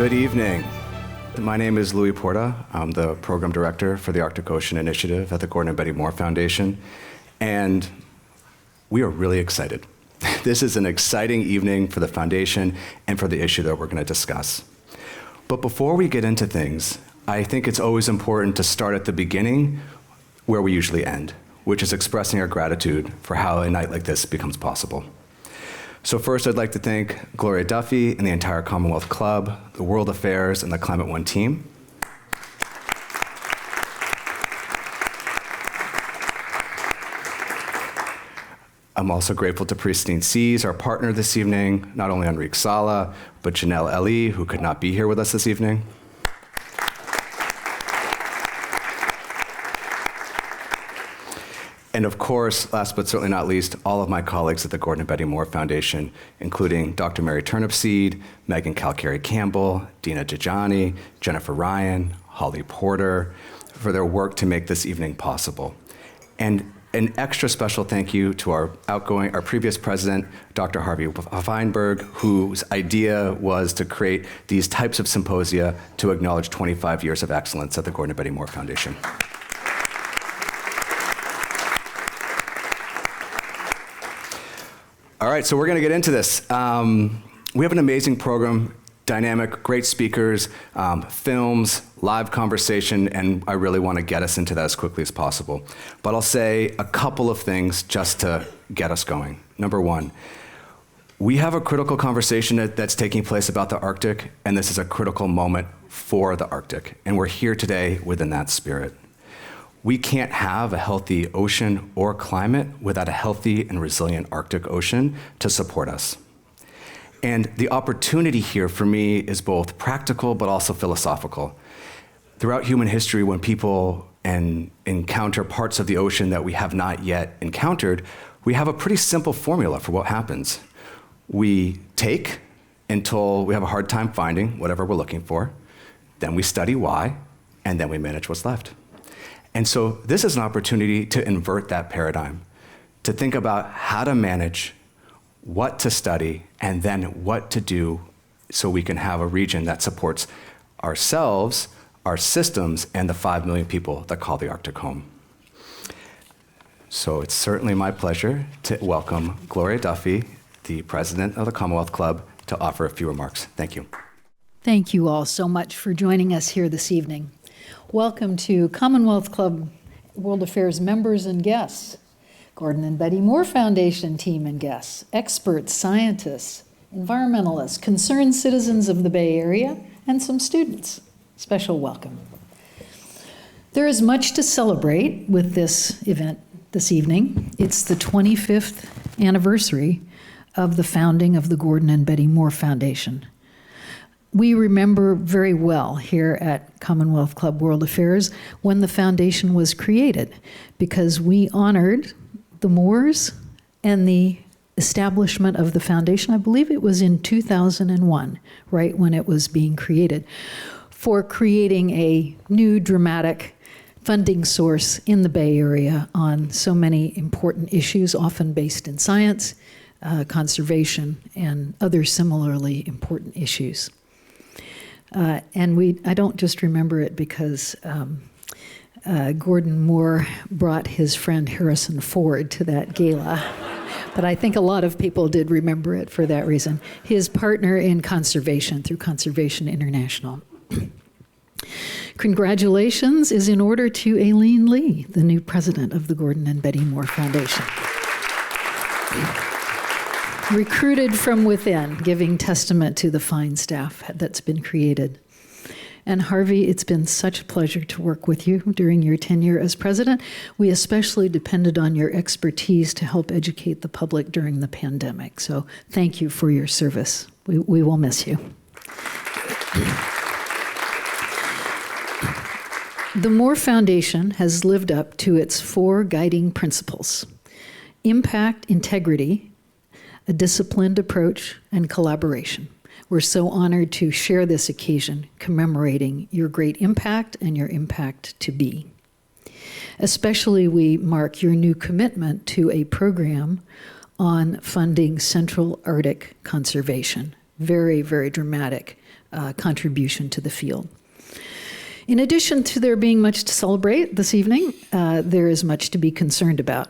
Good evening. My name is Louis Porta. I'm the Program Director for the Arctic Ocean Initiative at the Gordon and Betty Moore Foundation, and we are really excited. This is an exciting evening for the Foundation and for the issue that we're going to discuss. But before we get into things, I think it's always important to start at the beginning where we usually end, which is expressing our gratitude for how a night like this becomes possible. So first, I'd like to thank Gloria Duffy and the entire Commonwealth Club, the World Affairs, and the Climate One team. I'm also grateful to Pristine Seas, our partner this evening, not only Enrique Sala, but Janelle Ellie, who could not be here with us this evening. And of course, last but certainly not least, all of my colleagues at the Gordon and Betty Moore Foundation, including Dr. Mary Turnipseed, Megan Calcary-Campbell, Dina Djajani, Jennifer Ryan, Holly Porter, for their work to make this evening possible. And an extra special thank you to our previous president, Dr. Harvey Feinberg, whose idea was to create these types of symposia to acknowledge 25 years of excellence at the Gordon and Betty Moore Foundation. All right, so we're going to get into this. We have an amazing program, dynamic, great speakers, films, live conversation, and I really want to get us into that as quickly as possible. But I'll say a couple of things just to get us going. Number one, we have a critical conversation that's taking place about the Arctic, and this is a critical moment for the Arctic, and we're here today within that spirit. We can't have a healthy ocean or climate without a healthy and resilient Arctic Ocean to support us. And the opportunity here for me is both practical but also philosophical. Throughout human history, when people encounter parts of the ocean that we have not yet encountered, we have a pretty simple formula for what happens. We take until we have a hard time finding whatever we're looking for, then we study why, and then we manage what's left. And so this is an opportunity to invert that paradigm, to think about how to manage, what to study, and then what to do so we can have a region that supports ourselves, our systems, and the 5 million people that call the Arctic home. So it's certainly my pleasure to welcome Gloria Duffy, the president of the Commonwealth Club, to offer a few remarks. Thank you. Thank you all so much for joining us here this evening. Welcome to Commonwealth Club World Affairs members and guests, Gordon and Betty Moore Foundation team and guests, experts, scientists, environmentalists, concerned citizens of the Bay Area, and some students. Special welcome. There is much to celebrate with this event this evening. It's the 25th anniversary of the founding of the Gordon and Betty Moore Foundation. We remember very well here at Commonwealth Club World Affairs when the foundation was created, because we honored the Moores and the establishment of the foundation. I believe it was in 2001, right when it was being created, for creating a new dramatic funding source in the Bay Area on so many important issues, often based in science, conservation, and other similarly important issues. I don't just remember it because Gordon Moore brought his friend Harrison Ford to that gala, but I think a lot of people did remember it for that reason. His partner in conservation through Conservation International. Congratulations is in order to Aileen Lee, the new president of the Gordon and Betty Moore Foundation. Recruited from within, giving testament to the fine staff that's been created. And Harvey, it's been such a pleasure to work with you during your tenure as president. We especially depended on your expertise to help educate the public during the pandemic. So thank you for your service. We will miss you. The Moore Foundation has lived up to its 4 guiding principles: impact, integrity, a disciplined approach, and collaboration. We're so honored to share this occasion commemorating your great impact and your impact to be. Especially, we mark your new commitment to a program on funding Central Arctic conservation. Very, very dramatic contribution to the field. In addition to there being much to celebrate this evening, there is much to be concerned about.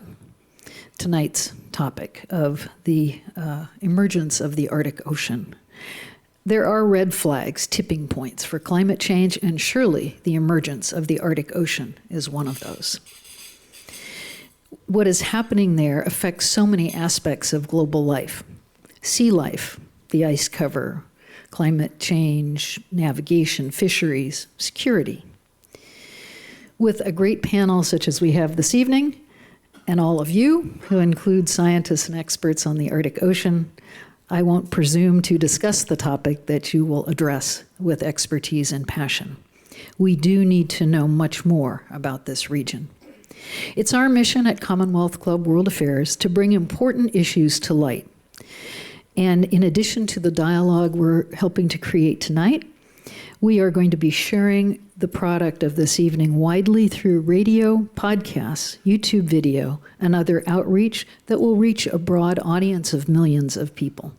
Tonight's topic of the emergence of the Arctic Ocean. There are red flags, tipping points for climate change, and surely the emergence of the Arctic Ocean is one of those. What is happening there affects so many aspects of global life. Sea life, the ice cover, climate change, navigation, fisheries, security. With a great panel such as we have this evening, and all of you, who include scientists and experts on the Arctic Ocean, I won't presume to discuss the topic that you will address with expertise and passion. We do need to know much more about this region. It's our mission at Commonwealth Club World Affairs to bring important issues to light. And in addition to the dialogue we're helping to create tonight, we are going to be sharing the product of this evening widely through radio, podcasts, YouTube video, and other outreach that will reach a broad audience of millions of people.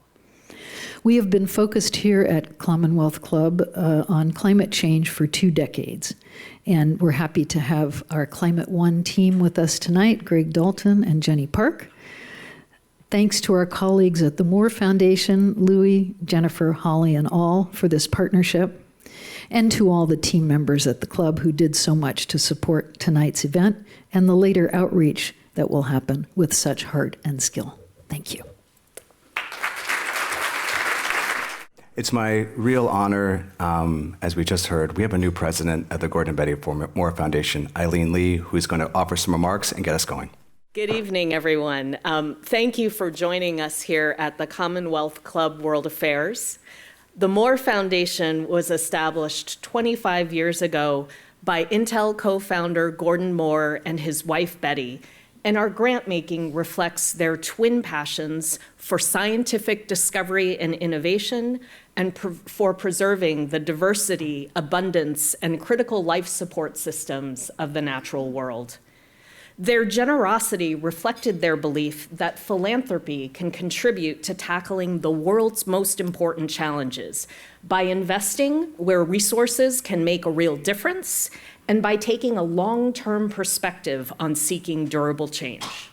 We have been focused here at Commonwealth Club on climate change for 2 decades, and we're happy to have our Climate One team with us tonight, Greg Dalton and Jenny Park. Thanks to our colleagues at the Moore Foundation, Louis, Jennifer, Holly, and all for this partnership, and to all the team members at the club who did so much to support tonight's event and the later outreach that will happen with such heart and skill. Thank you. It's my real honor, as we just heard, we have a new president at the Gordon and Betty Moore Foundation, Eileen Lee, who's going to offer some remarks and get us going. Good evening, everyone. Thank you for joining us here at the Commonwealth Club World Affairs. The Moore Foundation was established 25 years ago by Intel co-founder Gordon Moore and his wife Betty, and our grant making reflects their twin passions for scientific discovery and innovation and for preserving the diversity, abundance, and critical life support systems of the natural world. Their generosity reflected their belief that philanthropy can contribute to tackling the world's most important challenges by investing where resources can make a real difference and by taking a long-term perspective on seeking durable change.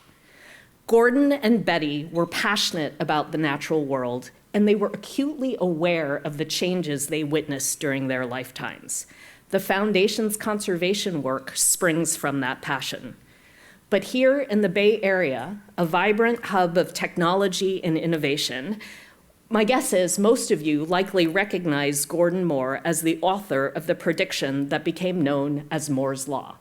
Gordon and Betty were passionate about the natural world, and they were acutely aware of the changes they witnessed during their lifetimes. The Foundation's conservation work springs from that passion. But here in the Bay Area, a vibrant hub of technology and innovation, my guess is most of you likely recognize Gordon Moore as the author of the prediction that became known as Moore's Law.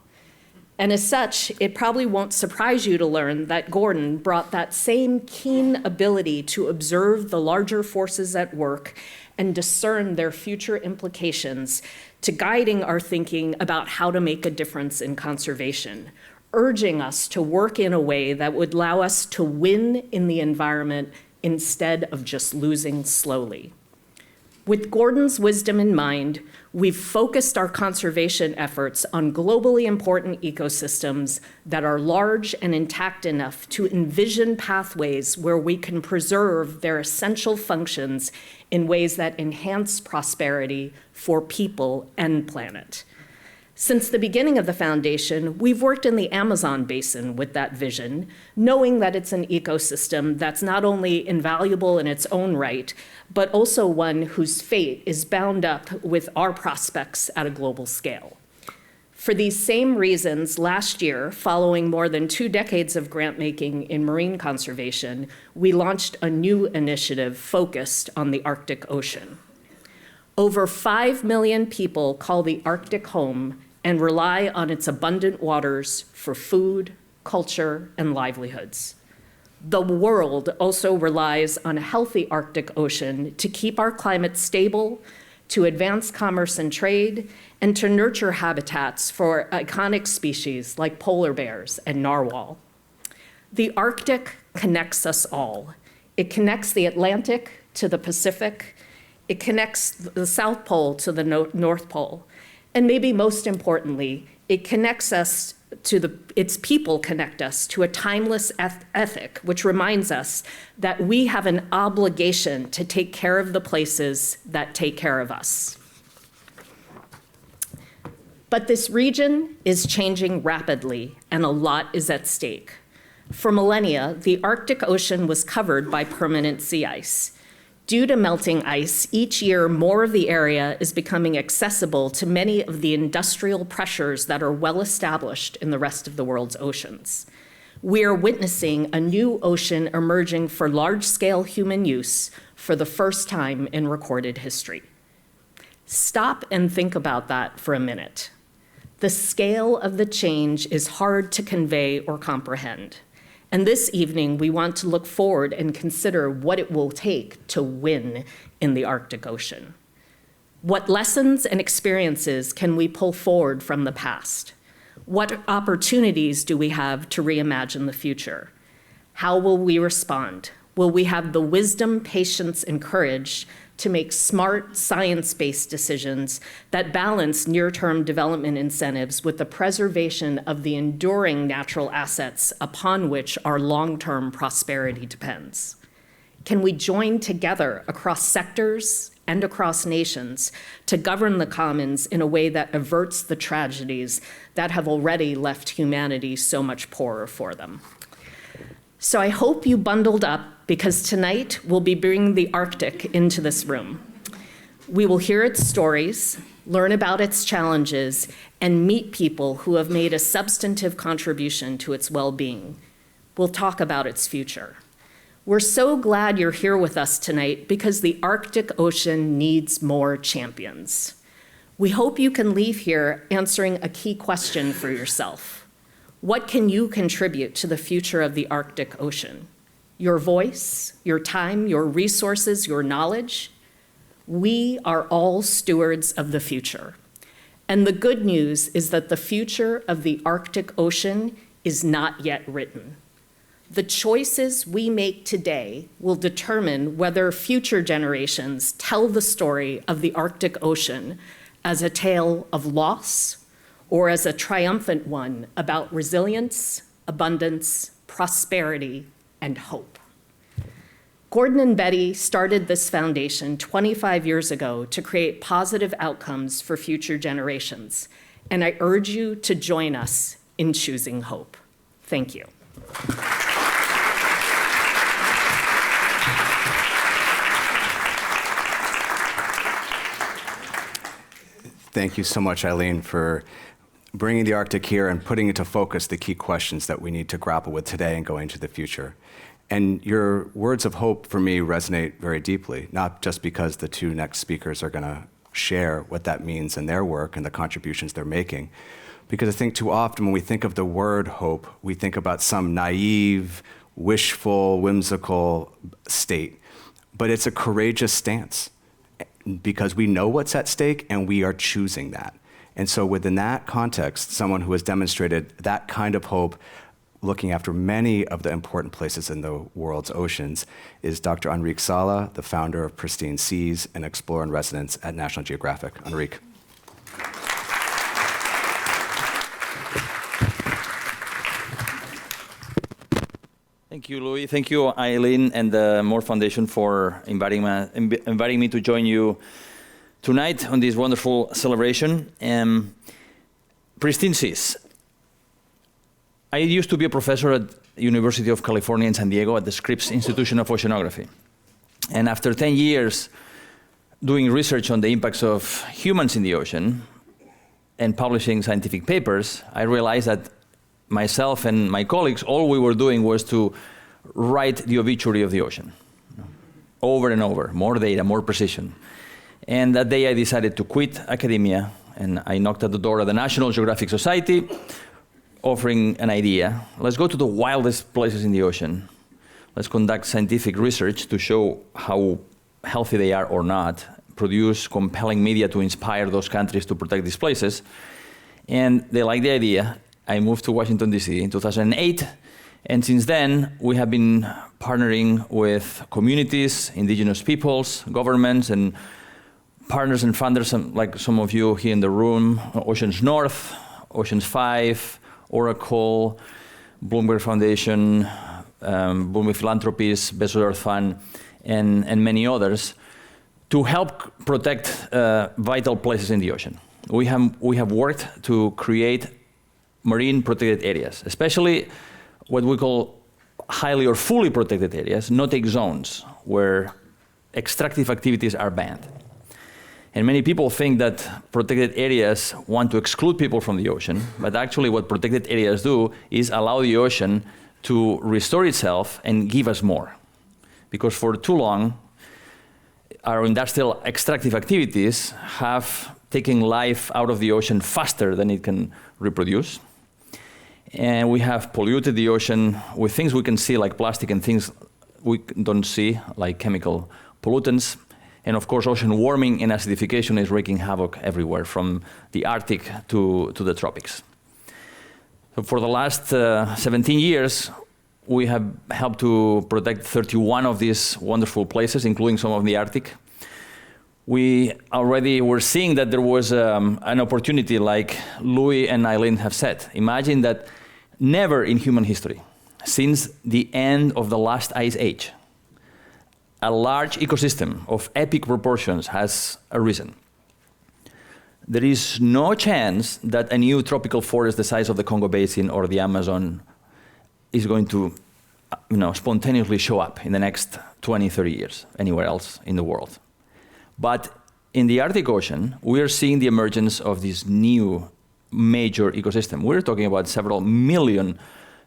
And as such, it probably won't surprise you to learn that Gordon brought that same keen ability to observe the larger forces at work and discern their future implications to guiding our thinking about how to make a difference in conservation, urging us to work in a way that would allow us to win in the environment instead of just losing slowly. With Gordon's wisdom in mind, we've focused our conservation efforts on globally important ecosystems that are large and intact enough to envision pathways where we can preserve their essential functions in ways that enhance prosperity for people and planet. Since the beginning of the foundation, we've worked in the Amazon basin with that vision, knowing that it's an ecosystem that's not only invaluable in its own right, but also one whose fate is bound up with our prospects at a global scale. For these same reasons, last year, following more than 2 decades of grant making in marine conservation, we launched a new initiative focused on the Arctic Ocean. Over 5 million people call the Arctic home and rely on its abundant waters for food, culture, and livelihoods. The world also relies on a healthy Arctic Ocean to keep our climate stable, to advance commerce and trade, and to nurture habitats for iconic species like polar bears and narwhal. The Arctic connects us all. It connects the Atlantic to the Pacific. It connects the South Pole to the North Pole. And maybe most importantly, it connects us its people connect us to a timeless ethic, which reminds us that we have an obligation to take care of the places that take care of us. But this region is changing rapidly, and a lot is at stake. For millennia, the Arctic Ocean was covered by permanent sea ice. Due to melting ice, each year more of the area is becoming accessible to many of the industrial pressures that are well established in the rest of the world's oceans. We are witnessing a new ocean emerging for large-scale human use for the first time in recorded history. Stop and think about that for a minute. The scale of the change is hard to convey or comprehend. And this evening, we want to look forward and consider what it will take to win in the Arctic Ocean. What lessons and experiences can we pull forward from the past? What opportunities do we have to reimagine the future? How will we respond? Will we have the wisdom, patience, and courage to make smart, science-based decisions that balance near-term development incentives with the preservation of the enduring natural assets upon which our long-term prosperity depends? Can we join together across sectors and across nations to govern the commons in a way that averts the tragedies that have already left humanity so much poorer for them? So I hope you bundled up, because tonight we'll be bringing the Arctic into this room. We will hear its stories, learn about its challenges, and meet people who have made a substantive contribution to its well-being. We'll talk about its future. We're so glad you're here with us tonight because the Arctic Ocean needs more champions. We hope you can leave here answering a key question for yourself. What can you contribute to the future of the Arctic Ocean? Your voice, your time, your resources, your knowledge? We are all stewards of the future. And the good news is that the future of the Arctic Ocean is not yet written. The choices we make today will determine whether future generations tell the story of the Arctic Ocean as a tale of loss or as a triumphant one about resilience, abundance, prosperity, and hope. Gordon and Betty started this foundation 25 years ago to create positive outcomes for future generations, and I urge you to join us in choosing hope. Thank you. Thank you so much, Eileen, for bringing the Arctic here and putting into focus the key questions that we need to grapple with today and going into the future. And your words of hope for me resonate very deeply, not just because the two next speakers are going to share what that means in their work and the contributions they're making, because I think too often when we think of the word hope, we think about some naive, wishful, whimsical state. But it's a courageous stance because we know what's at stake and we are choosing that. And so within that context, someone who has demonstrated that kind of hope, looking after many of the important places in the world's oceans, is Dr. Enrique Sala, the founder of Pristine Seas and Explorer in Residence at National Geographic. Enrique. Thank you, Louis. Thank you, Eileen, and the Moore Foundation for inviting me to join you tonight on this wonderful celebration. Pristine Seas. I used to be a professor at University of California in San Diego at the Scripps Institution of Oceanography. And after 10 years doing research on the impacts of humans in the ocean and publishing scientific papers, I realized that myself and my colleagues, all we were doing was to write the obituary of the ocean. Over and over, more data, more precision. And that day I decided to quit academia, and I knocked at the door of the National Geographic Society, offering an idea. Let's go to the wildest places in the ocean. Let's conduct scientific research to show how healthy they are or not, produce compelling media to inspire those countries to protect these places. And they liked the idea. I moved to Washington, D.C. in 2008, and since then, we have been partnering with communities, indigenous peoples, governments, and partners and funders like some of you here in the room, Oceans North, Oceans 5, Oracle, Bloomberg Foundation, Bloomberg Philanthropies, Bezos Earth Fund, and many others, to help protect vital places in the ocean. We have worked to create marine protected areas, especially what we call highly or fully protected areas, no-take zones, where extractive activities are banned. And many people think that protected areas want to exclude people from the ocean, but actually what protected areas do is allow the ocean to restore itself and give us more. Because for too long, our industrial extractive activities have taken life out of the ocean faster than it can reproduce. And we have polluted the ocean with things we can see like plastic and things we don't see like chemical pollutants. And of course, ocean warming and acidification is wreaking havoc everywhere, from the Arctic to the tropics. So for the last 17 years, we have helped to protect 31 of these wonderful places, including some of the Arctic. We already were seeing that there was an opportunity, like Louis and Eileen have said. Imagine that never in human history, since the end of the last ice age, a large ecosystem of epic proportions has arisen. There is no chance that a new tropical forest the size of the Congo Basin or the Amazon is going to spontaneously show up in the next 20, 30 years anywhere else in the world. But in the Arctic Ocean, we are seeing the emergence of this new major ecosystem. We're talking about several million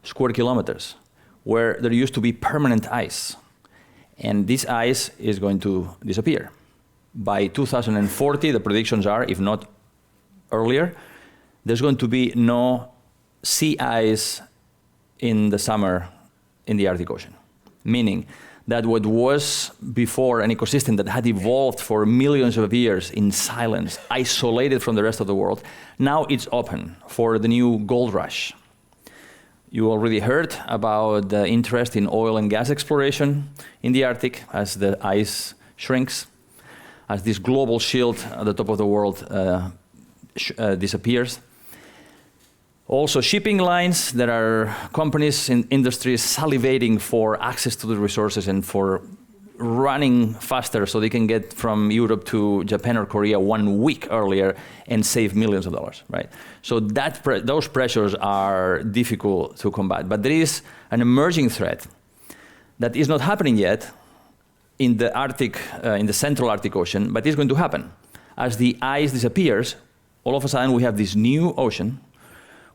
square kilometers where there used to be permanent ice. And this ice is going to disappear. By 2040, the predictions are, if not earlier, there's going to be no sea ice in the summer in the Arctic Ocean. Meaning that what was before an ecosystem that had evolved for millions of years in silence, isolated from the rest of the world, now it's open for the new gold rush. You already heard about the interest in oil and gas exploration in the Arctic as the ice shrinks, as this global shield at the top of the world disappears. Also shipping lines, there are companies in industries salivating for access to the resources and for running faster so they can get from Europe to Japan or Korea 1 week earlier and save millions of dollars, right? So those pressures are difficult to combat. But there is an emerging threat that is not happening yet in the Arctic, in the central Arctic Ocean, but it's going to happen. As the ice disappears, all of a sudden we have this new ocean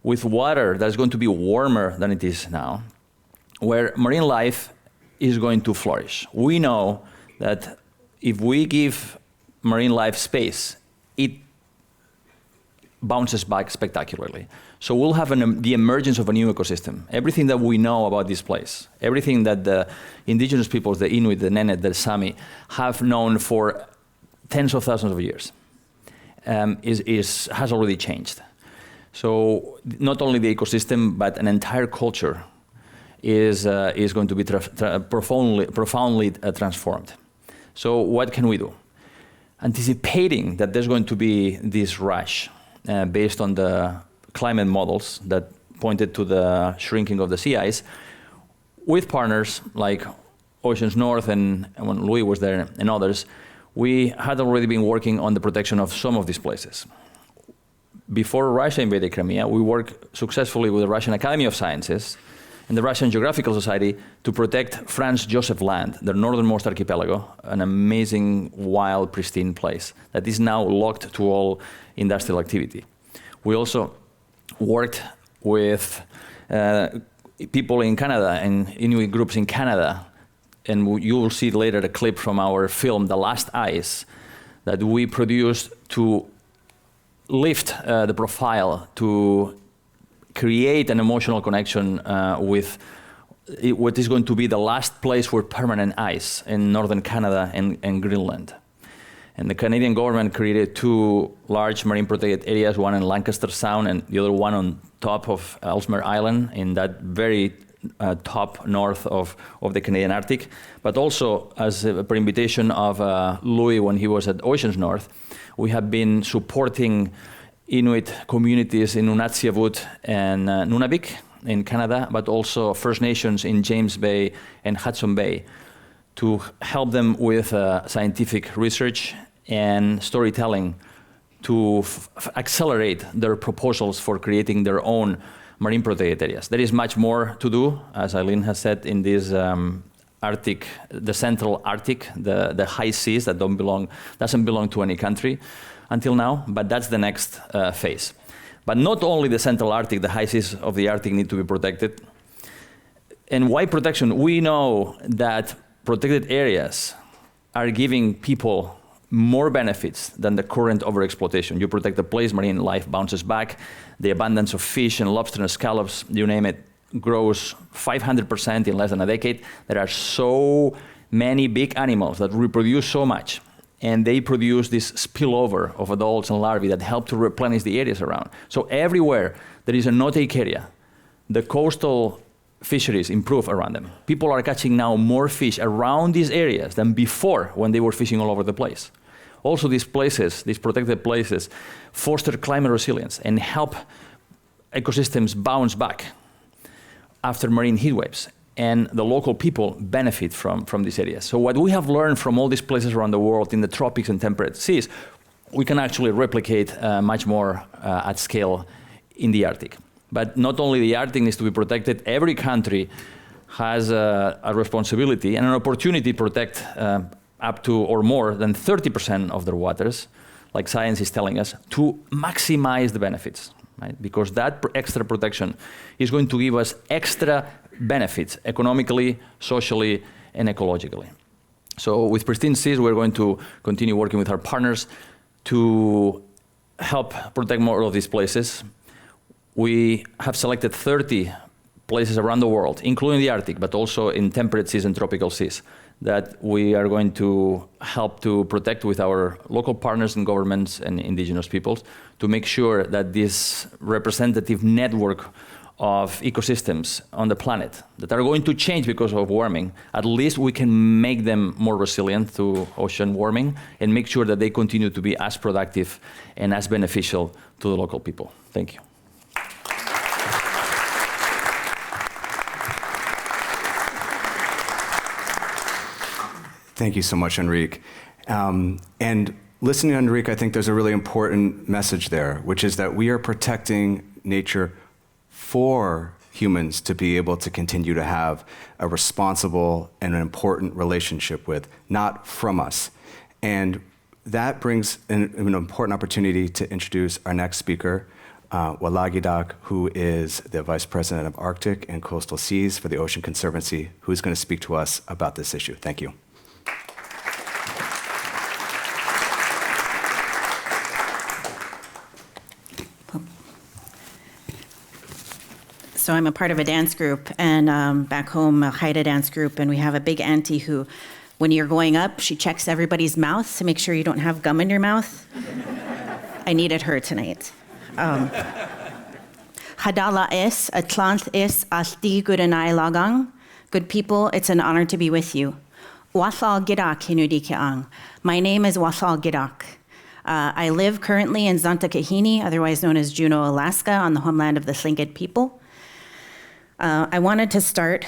with water that's going to be warmer than it is now, where marine life is going to flourish. We know that if we give marine life space, it bounces back spectacularly. So we'll have the emergence of a new ecosystem. Everything that we know about this place, everything that the indigenous peoples, the Inuit, the Nenет, the Sami, have known for tens of thousands of years, has already changed. So not only the ecosystem, but an entire culture is going to be profoundly transformed. So what can we do? Anticipating that there's going to be this rush based on the climate models that pointed to the shrinking of the sea ice, with partners like Oceans North and when Louis was there and others, we had already been working on the protection of some of these places. Before Russia invaded Crimea, we worked successfully with the Russian Academy of Sciences and the Russian Geographical Society to protect Franz Josef Land, the northernmost archipelago, an amazing, wild, pristine place that is now locked to all industrial activity. We also worked with people in Canada and Inuit groups in Canada, and you will see later a clip from our film, The Last Ice, that we produced to lift the profile, to create an emotional connection with what is going to be the last place for permanent ice in northern Canada and Greenland. And the Canadian government created 2 large marine protected areas, one in Lancaster Sound and the other one on top of Ellesmere Island in that very top north of the Canadian Arctic. But also, as per invitation of Louis when he was at Oceans North, we have been supporting Inuit communities in Nunatsiavut and Nunavik in Canada, but also First Nations in James Bay and Hudson Bay, to help them with scientific research and storytelling to accelerate their proposals for creating their own marine protected areas. There is much more to do, as Eileen has said, in this Arctic, the Central Arctic, the high seas that doesn't belong to any country until now, but that's the next phase. But not only the Central Arctic, the high seas of the Arctic need to be protected. And why protection? We know that protected areas are giving people more benefits than the current overexploitation. You protect the place, marine life bounces back, the abundance of fish and lobster and scallops, you name it, grows 500% in less than a decade. There are so many big animals that reproduce so much, and they produce this spillover of adults and larvae that help to replenish the areas around. So everywhere there is a no-take area, the coastal fisheries improve around them. People are catching now more fish around these areas than before when they were fishing all over the place. Also, these places, these protected places, foster climate resilience and help ecosystems bounce back after marine heat waves. And the local people benefit from these areas. So what we have learned from all these places around the world in the tropics and temperate seas, we can actually replicate much more at scale in the Arctic. But not only the Arctic needs to be protected, every country has a responsibility and an opportunity to protect up to or more than 30% of their waters, like science is telling us, to maximize the benefits, right? Because that extra protection is going to give us extra benefits economically, socially, and ecologically. So with Pristine Seas, we're going to continue working with our partners to help protect more of these places. We have selected 30 places around the world, including the Arctic, but also in temperate seas and tropical seas, that we are going to help to protect with our local partners and governments and indigenous peoples to make sure that this representative network of ecosystems on the planet that are going to change because of warming, at least we can make them more resilient to ocean warming and make sure that they continue to be as productive and as beneficial to the local people. Thank you. Thank you so much, Enrique. And listening to Enrique, I think there's a really important message there, which is that we are protecting nature for humans to be able to continue to have a responsible and an important relationship with, not from us. And that brings an important opportunity to introduce our next speaker, Walagidak, who is the Vice President of Arctic and Coastal Seas for the Ocean Conservancy, who's going to speak to us about this issue. Thank you. So I'm a part of a dance group, and back home, a Haida dance group, and we have a big auntie who, when you're going up, she checks everybody's mouth to make sure you don't have gum in your mouth. I needed her tonight. Hadala is, Atlant is, Alti Gudanai Lagang. Good people, it's an honor to be with you. Wathal Gidak Hinudikeang. My name is Wathal Gidak. I live currently in Xantakahini, otherwise known as Juneau, Alaska, on the homeland of the Tlingit people. I wanted to start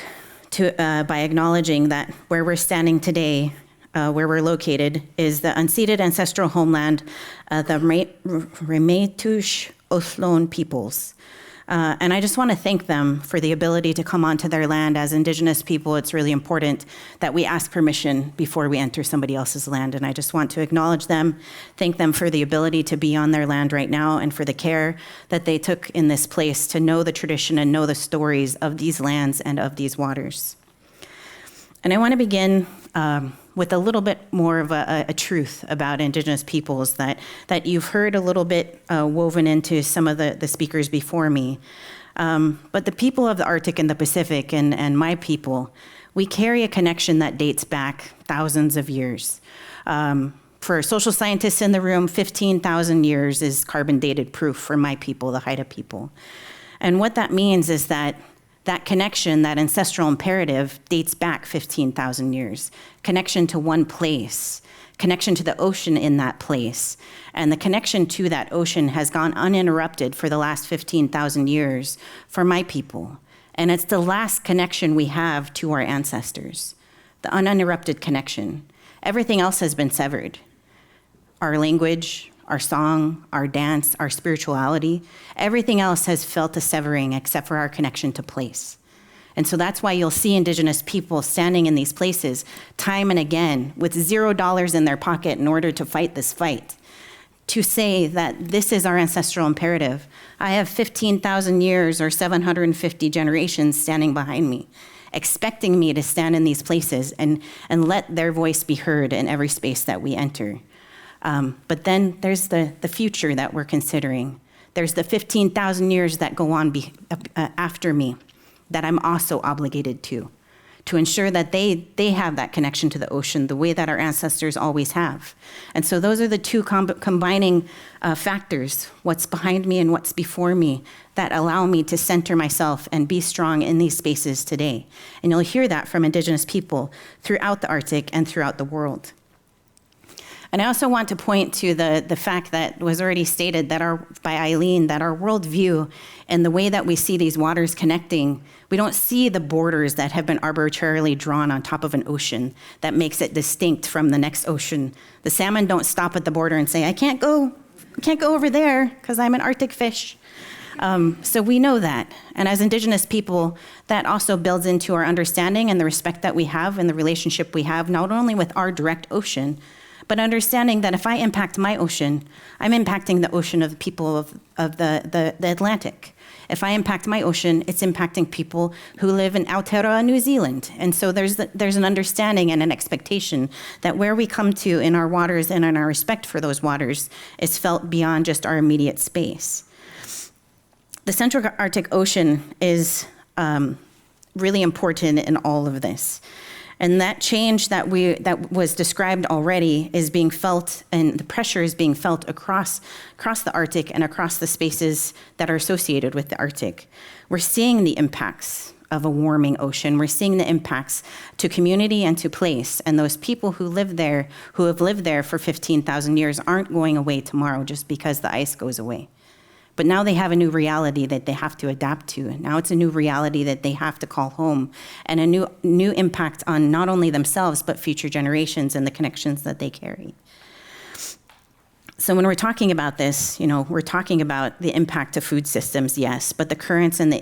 by acknowledging that where we're standing today, where we're located, is the unceded ancestral homeland of the Ramaytush Othlone peoples. And I just want to thank them for the ability to come onto their land. As Indigenous people, it's really important that we ask permission before we enter somebody else's land. And I just want to acknowledge them, thank them for the ability to be on their land right now and for the care that they took in this place to know the tradition and know the stories of these lands and of these waters. And I want to begin with a little bit more of a truth about Indigenous peoples that you've heard a little bit woven into some of the speakers before me. But the people of the Arctic and the Pacific and my people, we carry a connection that dates back thousands of years. For social scientists in the room, 15,000 years is carbon dated proof for my people, the Haida people. And what that means is that connection, that ancestral imperative, dates back 15,000 years. Connection to one place, connection to the ocean in that place. And the connection to that ocean has gone uninterrupted for the last 15,000 years for my people. And it's the last connection we have to our ancestors, the uninterrupted connection. Everything else has been severed. Our language, our song, our dance, our spirituality, everything else has felt a severing except for our connection to place. And so that's why you'll see Indigenous people standing in these places time and again with $0 in their pocket in order to fight this fight, to say that this is our ancestral imperative. I have 15,000 years or 750 generations standing behind me, expecting me to stand in these places and let their voice be heard in every space that we enter. But then there's the future that we're considering. There's the 15,000 years that go on after me that I'm also obligated to ensure that they have that connection to the ocean the way that our ancestors always have. And so those are the two combining factors, what's behind me and what's before me, that allow me to center myself and be strong in these spaces today. And you'll hear that from Indigenous people throughout the Arctic and throughout the world. And I also want to point to the fact that was already stated that by Eileen, that our worldview and the way that we see these waters connecting, we don't see the borders that have been arbitrarily drawn on top of an ocean that makes it distinct from the next ocean. The salmon don't stop at the border and say, I can't go over there because I'm an Arctic fish. So we know that. And as Indigenous people, that also builds into our understanding and the respect that we have and the relationship we have, not only with our direct ocean, but understanding that if I impact my ocean, I'm impacting the ocean of the people of the Atlantic. If I impact my ocean, it's impacting people who live in Aotearoa, New Zealand. And so there's an understanding and an expectation that where we come to in our waters and in our respect for those waters is felt beyond just our immediate space. The Central Arctic Ocean is really important in all of this. And that change that was described already is being felt, and the pressure is being felt across the Arctic and across the spaces that are associated with the Arctic. We're seeing the impacts of a warming ocean. We're seeing the impacts to community and to place. And those people who live there, who have lived there for 15,000 years, aren't going away tomorrow just because the ice goes away. But now they have a new reality that they have to adapt to. Now it's a new reality that they have to call home, and a new impact on not only themselves, but future generations and the connections that they carry. So when we're talking about this, we're talking about the impact of food systems, yes, but the currents and the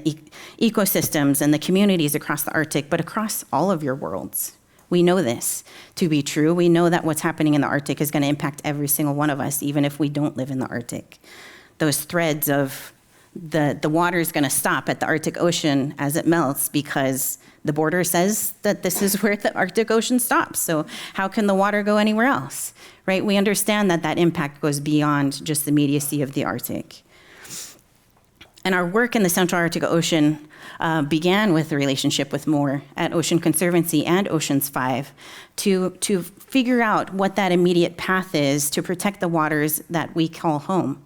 ecosystems and the communities across the Arctic, but across all of your worlds. We know this to be true. We know that what's happening in the Arctic is going to impact every single one of us, even if we don't live in the Arctic. Those threads of the water is going to stop at the Arctic Ocean as it melts because the border says that this is where the Arctic Ocean stops. So how can the water go anywhere else, right? We understand that impact goes beyond just the immediacy of the Arctic. And our work in the Central Arctic Ocean began with the relationship with Moore at Ocean Conservancy and Oceans 5 to figure out what that immediate path is to protect the waters that we call home.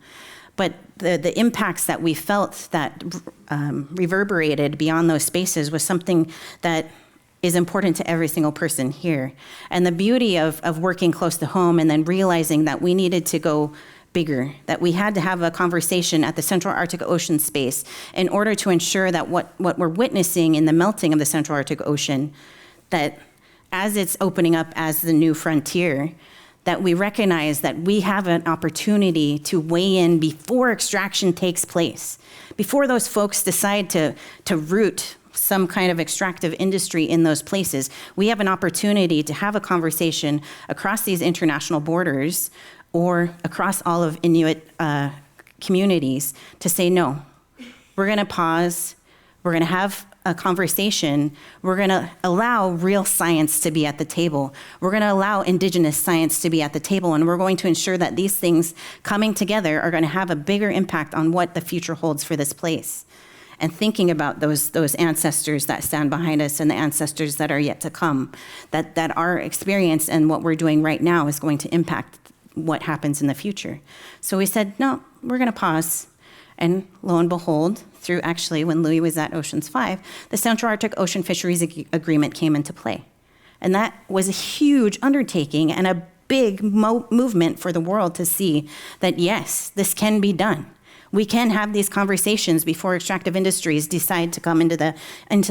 But the impacts that we felt that reverberated beyond those spaces was something that is important to every single person here. And the beauty of working close to home and then realizing that we needed to go bigger, that we had to have a conversation at the Central Arctic Ocean space in order to ensure that what we're witnessing in the melting of the Central Arctic Ocean, that as it's opening up as the new frontier, that we recognize that we have an opportunity to weigh in before extraction takes place, before those folks decide to root some kind of extractive industry in those places. We have an opportunity to have a conversation across these international borders or across all of Inuit communities to say, no, we're going to pause, we're going to have a conversation, we're going to allow real science to be at the table. We're going to allow Indigenous science to be at the table, and we're going to ensure that these things coming together are going to have a bigger impact on what the future holds for this place. And thinking about those ancestors that stand behind us and the ancestors that are yet to come, that our experience and what we're doing right now is going to impact what happens in the future. So we said, no, we're going to pause. And lo and behold, through actually when Louis was at Oceans 5, the Central Arctic Ocean Fisheries Agreement came into play. And that was a huge undertaking and a big movement for the world to see that, yes, this can be done. We can have these conversations before extractive industries decide to come into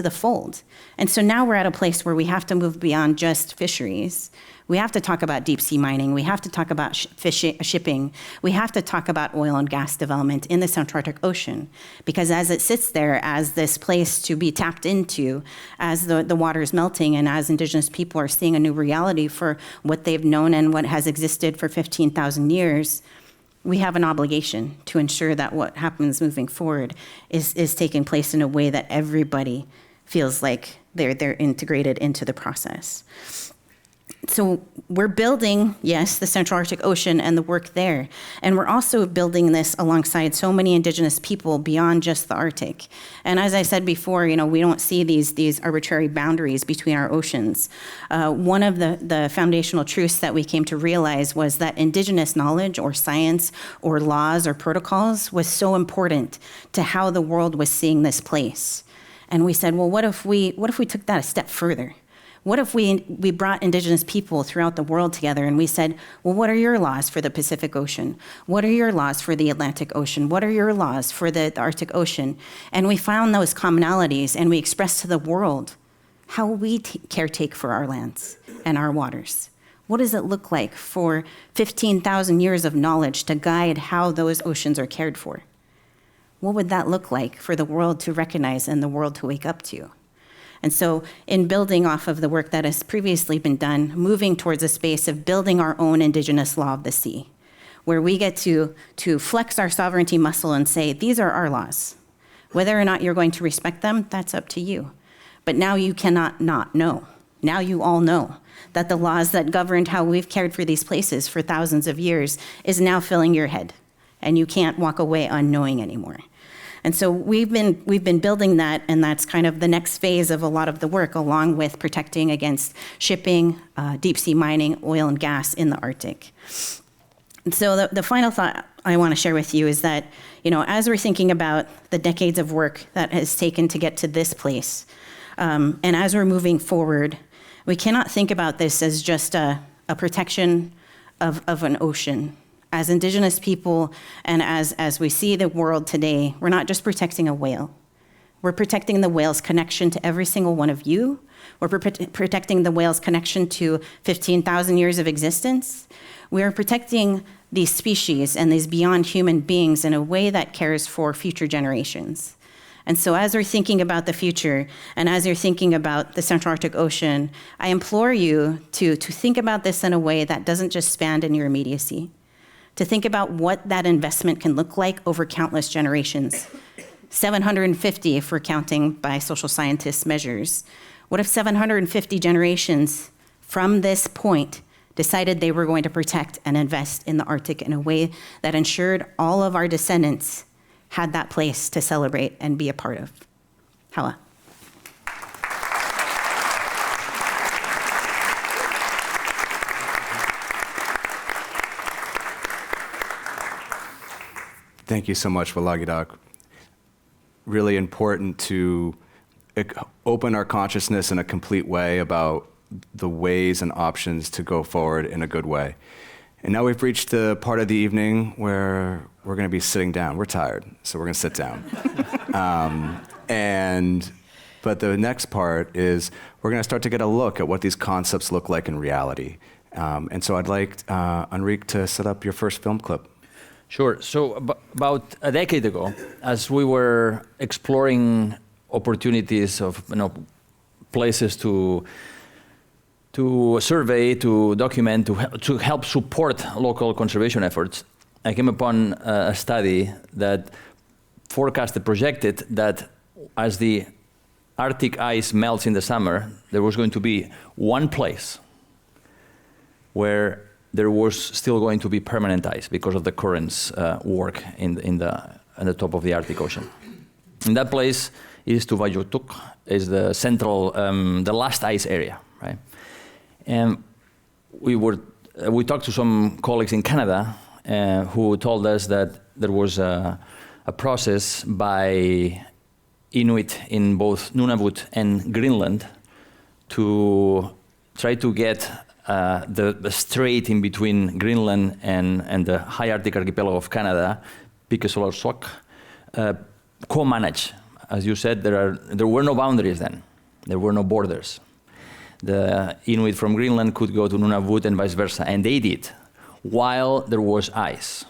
the fold. And so now we're at a place where we have to move beyond just fisheries. We have to talk about deep sea mining. We have to talk about shipping. We have to talk about oil and gas development in the Central Arctic Ocean. Because as it sits there as this place to be tapped into, as the water is melting, and as Indigenous people are seeing a new reality for what they've known and what has existed for 15,000 years, we have an obligation to ensure that what happens moving forward is taking place in a way that everybody feels like they're integrated into the process. So we're building, yes, the Central Arctic Ocean and the work there. And we're also building this alongside so many Indigenous people beyond just the Arctic. And as I said before, we don't see these arbitrary boundaries between our oceans. One of the foundational truths that we came to realize was that Indigenous knowledge or science or laws or protocols was so important to how the world was seeing this place. And we said, well, what if we took that a step further? What if we brought Indigenous people throughout the world together and we said, well, what are your laws for the Pacific Ocean? What are your laws for the Atlantic Ocean? What are your laws for the Arctic Ocean? And we found those commonalities and we expressed to the world how we caretake for our lands and our waters. What does it look like for 15,000 years of knowledge to guide how those oceans are cared for? What would that look like for the world to recognize and the world to wake up to? And so in building off of the work that has previously been done, moving towards a space of building our own Indigenous law of the sea, where we get to flex our sovereignty muscle and say, these are our laws. Whether or not you're going to respect them, that's up to you. But now you cannot not know. Now you all know that the laws that governed how we've cared for these places for thousands of years is now filling your head, and you can't walk away unknowing anymore. And so we've been building that, and that's kind of the next phase of a lot of the work, along with protecting against shipping, deep sea mining, oil and gas in the Arctic. And so the final thought I want to share with you is that, as we're thinking about the decades of work that has taken to get to this place, and as we're moving forward, we cannot think about this as just a protection of an ocean. As Indigenous people and as we see the world today, we're not just protecting a whale. We're protecting the whale's connection to every single one of you. We're protecting the whale's connection to 15,000 years of existence. We are protecting these species and these beyond human beings in a way that cares for future generations. And so as we're thinking about the future, and as you're thinking about the Central Arctic Ocean, I implore you to think about this in a way that doesn't just span in your immediacy. To think about what that investment can look like over countless generations. 750 if we're counting by social scientists' measures. What if 750 generations from this point decided they were going to protect and invest in the Arctic in a way that ensured all of our descendants had that place to celebrate and be a part of? Hawa. Thank you so much, Walagidak. Really important to open our consciousness in a complete way about the ways and options to go forward in a good way. And now we've reached the part of the evening where we're going to be sitting down. We're tired, so we're going to sit down. But the next part is we're going to start to get a look at what these concepts look like in reality. And so I'd like Enrique to set up your first film clip. Sure. So about a decade ago, as we were exploring opportunities of places to survey, to document, to help support local conservation efforts, I came upon a study that projected that as the Arctic ice melts in the summer, there was going to be one place where there was still going to be permanent ice because of the currents work in the top of the Arctic Ocean. And that place is Tuvalutuk, is the central, the last ice area, right? And we talked to some colleagues in Canada who told us that there was a process by Inuit in both Nunavut and Greenland to try to get the strait in between Greenland and the high Arctic archipelago of Canada, Pikesolorsuaq, co-manage. As you said, there were no boundaries then. There were no borders. The Inuit from Greenland could go to Nunavut and vice versa, and they did, while there was ice.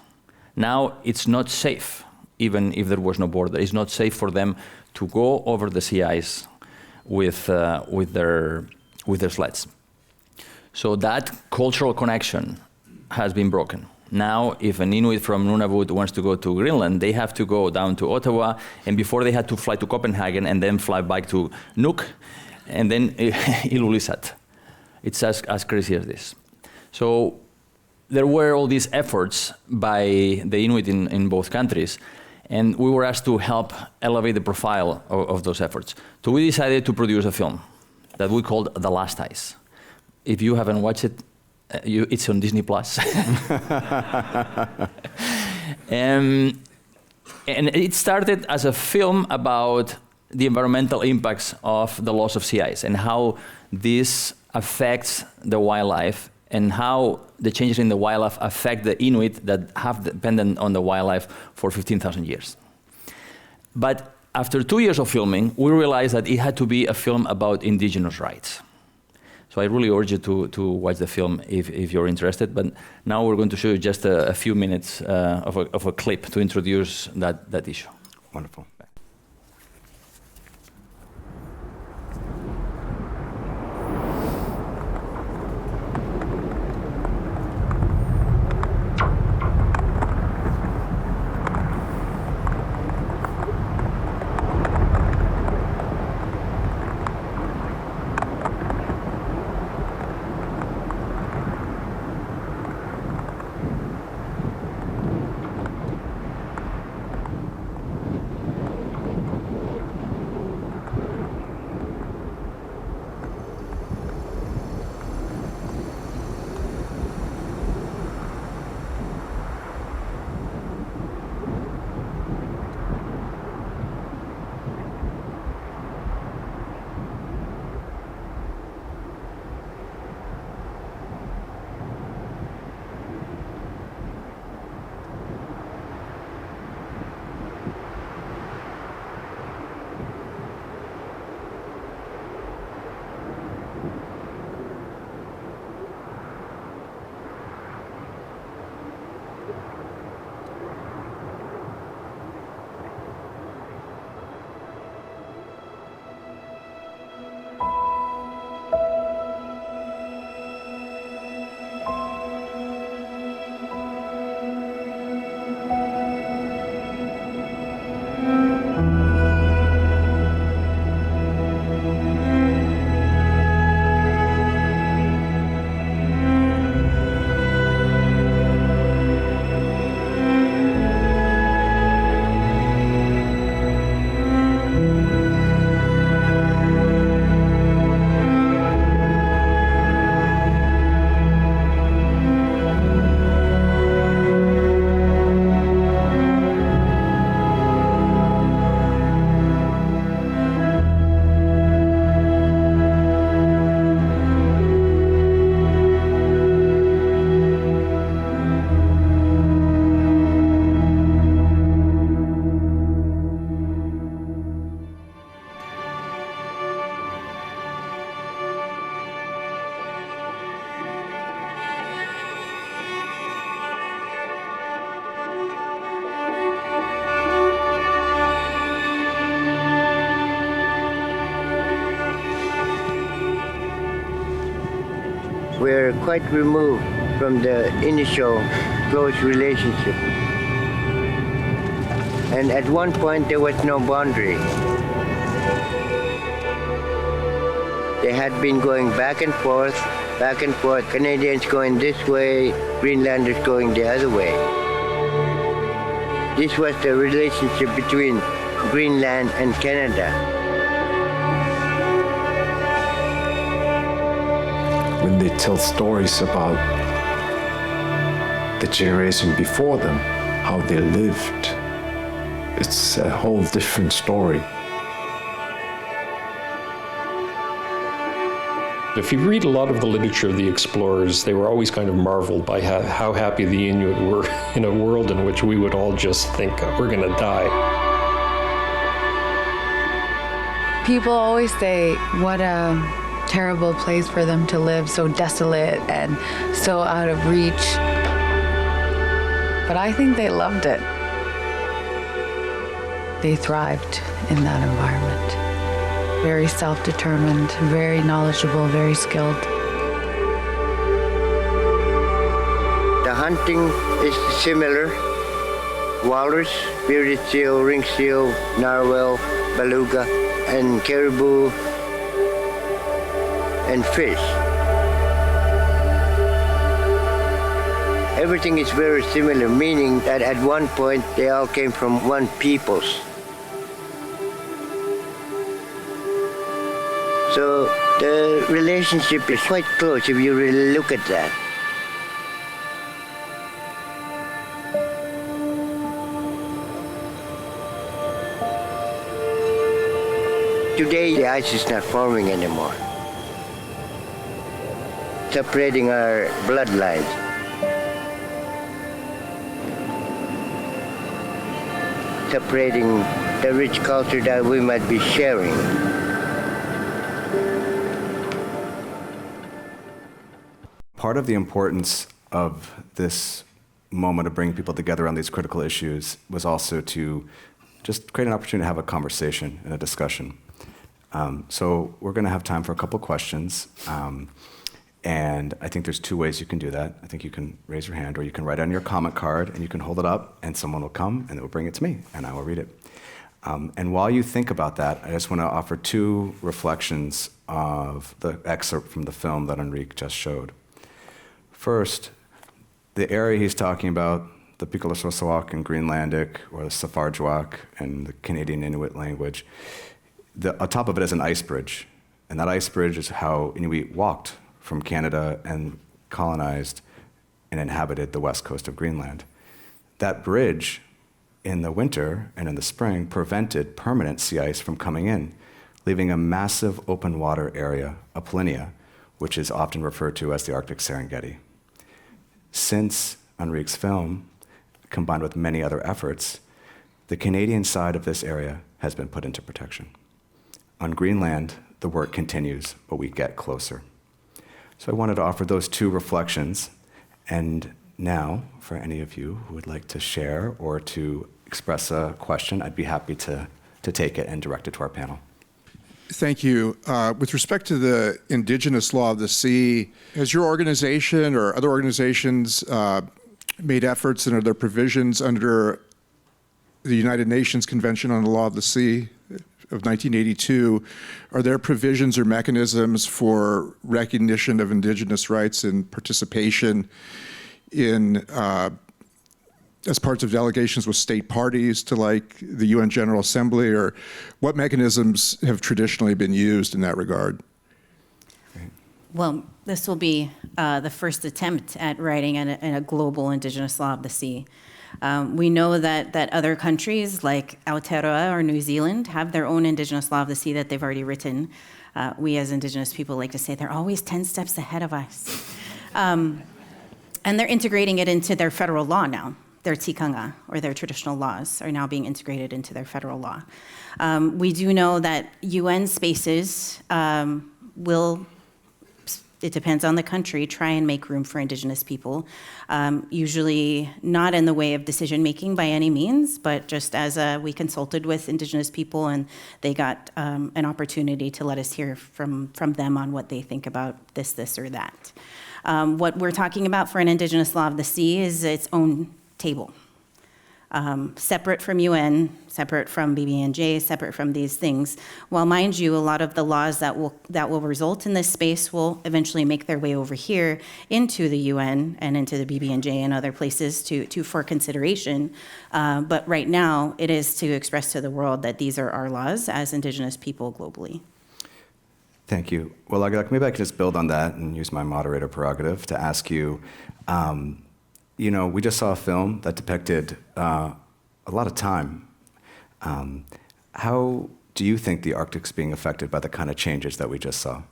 Now it's not safe, even if there was no border. It's not safe for them to go over the sea ice with their sleds. So that cultural connection has been broken. Now, if an Inuit from Nunavut wants to go to Greenland, they have to go down to Ottawa, and before they had to fly to Copenhagen and then fly back to Nuuk, and then Ilulissat. It's as crazy as this. So there were all these efforts by the Inuit in both countries, and we were asked to help elevate the profile of those efforts. So we decided to produce a film that we called The Last Ice. If you haven't watched it, it's on Disney+. And it started as a film about the environmental impacts of the loss of sea ice and how this affects the wildlife and how the changes in the wildlife affect the Inuit that have depended on the wildlife for 15,000 years. But after 2 years of filming, we realized that it had to be a film about indigenous rights. So I really urge you to watch the film if you're interested. But now we're going to show you just a few minutes of a clip to introduce that issue. Wonderful. We're quite removed from the initial close relationship. And at one point there was no boundary. They had been going back and forth, Canadians going this way, Greenlanders going the other way. This was the relationship between Greenland and Canada. When they tell stories about the generation before them, how they lived, it's a whole different story. If you read a lot of the literature of the explorers, they were always kind of marveled by how happy the Inuit were in a world in which we would all just think we're going to die. People always say, what a terrible place for them to live, so desolate and so out of reach. But I think they loved it. They thrived in that environment. Very self-determined, very knowledgeable, very skilled. The hunting is similar. Walrus, bearded seal, ring seal, narwhal, beluga, and caribou, and fish. Everything is very similar, meaning that at one point they all came from one peoples. So the relationship is quite close if you really look at that. Today the ice is not forming anymore, separating our bloodlines. Separating the rich culture that we might be sharing. Part of the importance of this moment of bringing people together on these critical issues was also to just create an opportunity to have a conversation and a discussion. So we're going to have time for a couple questions. And I think there's two ways you can do that. I think you can raise your hand, or you can write on your comment card, and you can hold it up, and someone will come, and they will bring it to me, and I will read it. And while you think about that, I just want to offer two reflections of the excerpt from the film that Enrique just showed. First, the area he's talking about, the Pikulasosawak in Greenlandic, or the Safarjwak in the Canadian Inuit language, on top of it is an ice bridge. And that ice bridge is how Inuit walked from Canada and colonized and inhabited the west coast of Greenland. That bridge, in the winter and in the spring, prevented permanent sea ice from coming in, leaving a massive open water area, a polynya, which is often referred to as the Arctic Serengeti. Since Enrique's film, combined with many other efforts, the Canadian side of this area has been put into protection. On Greenland, the work continues, but we get closer. So I wanted to offer those two reflections. And now, for any of you who would like to share or to express a question, I'd be happy to take it and direct it to our panel. Thank you. With respect to the Indigenous Law of the Sea, has your organization or other organizations made efforts, and are there provisions under the United Nations Convention on the Law of the Sea of 1982, are there provisions or mechanisms for recognition of Indigenous rights and participation in as parts of delegations with state parties to like the UN General Assembly, or what mechanisms have traditionally been used in that regard? Well, this will be the first attempt at writing a global Indigenous Law of the Sea. We know that other countries like Aotearoa or New Zealand have their own Indigenous Law of the Sea that they've already written. We as Indigenous people like to say they're always 10 steps ahead of us. And they're integrating it into their federal law now. Their tikanga, or their traditional laws, are now being integrated into their federal law. We do know that UN spaces will, it depends on the country, try and make room for Indigenous people, usually not in the way of decision-making by any means, but just as we consulted with Indigenous people and they got an opportunity to let us hear from them on what they think about this, or that. What we're talking about for an Indigenous Law of the Sea is its own table. Separate from UN, separate from BBNJ, separate from these things. While mind you, a lot of the laws that will result in this space will eventually make their way over here into the UN and into the BBNJ and other places for consideration. But right now, it is to express to the world that these are our laws as Indigenous people globally. Thank you. Well, maybe I can just build on that and use my moderator prerogative to ask you, we just saw a film that depicted a lot of time. How do you think the Arctic's being affected by the kind of changes that we just saw?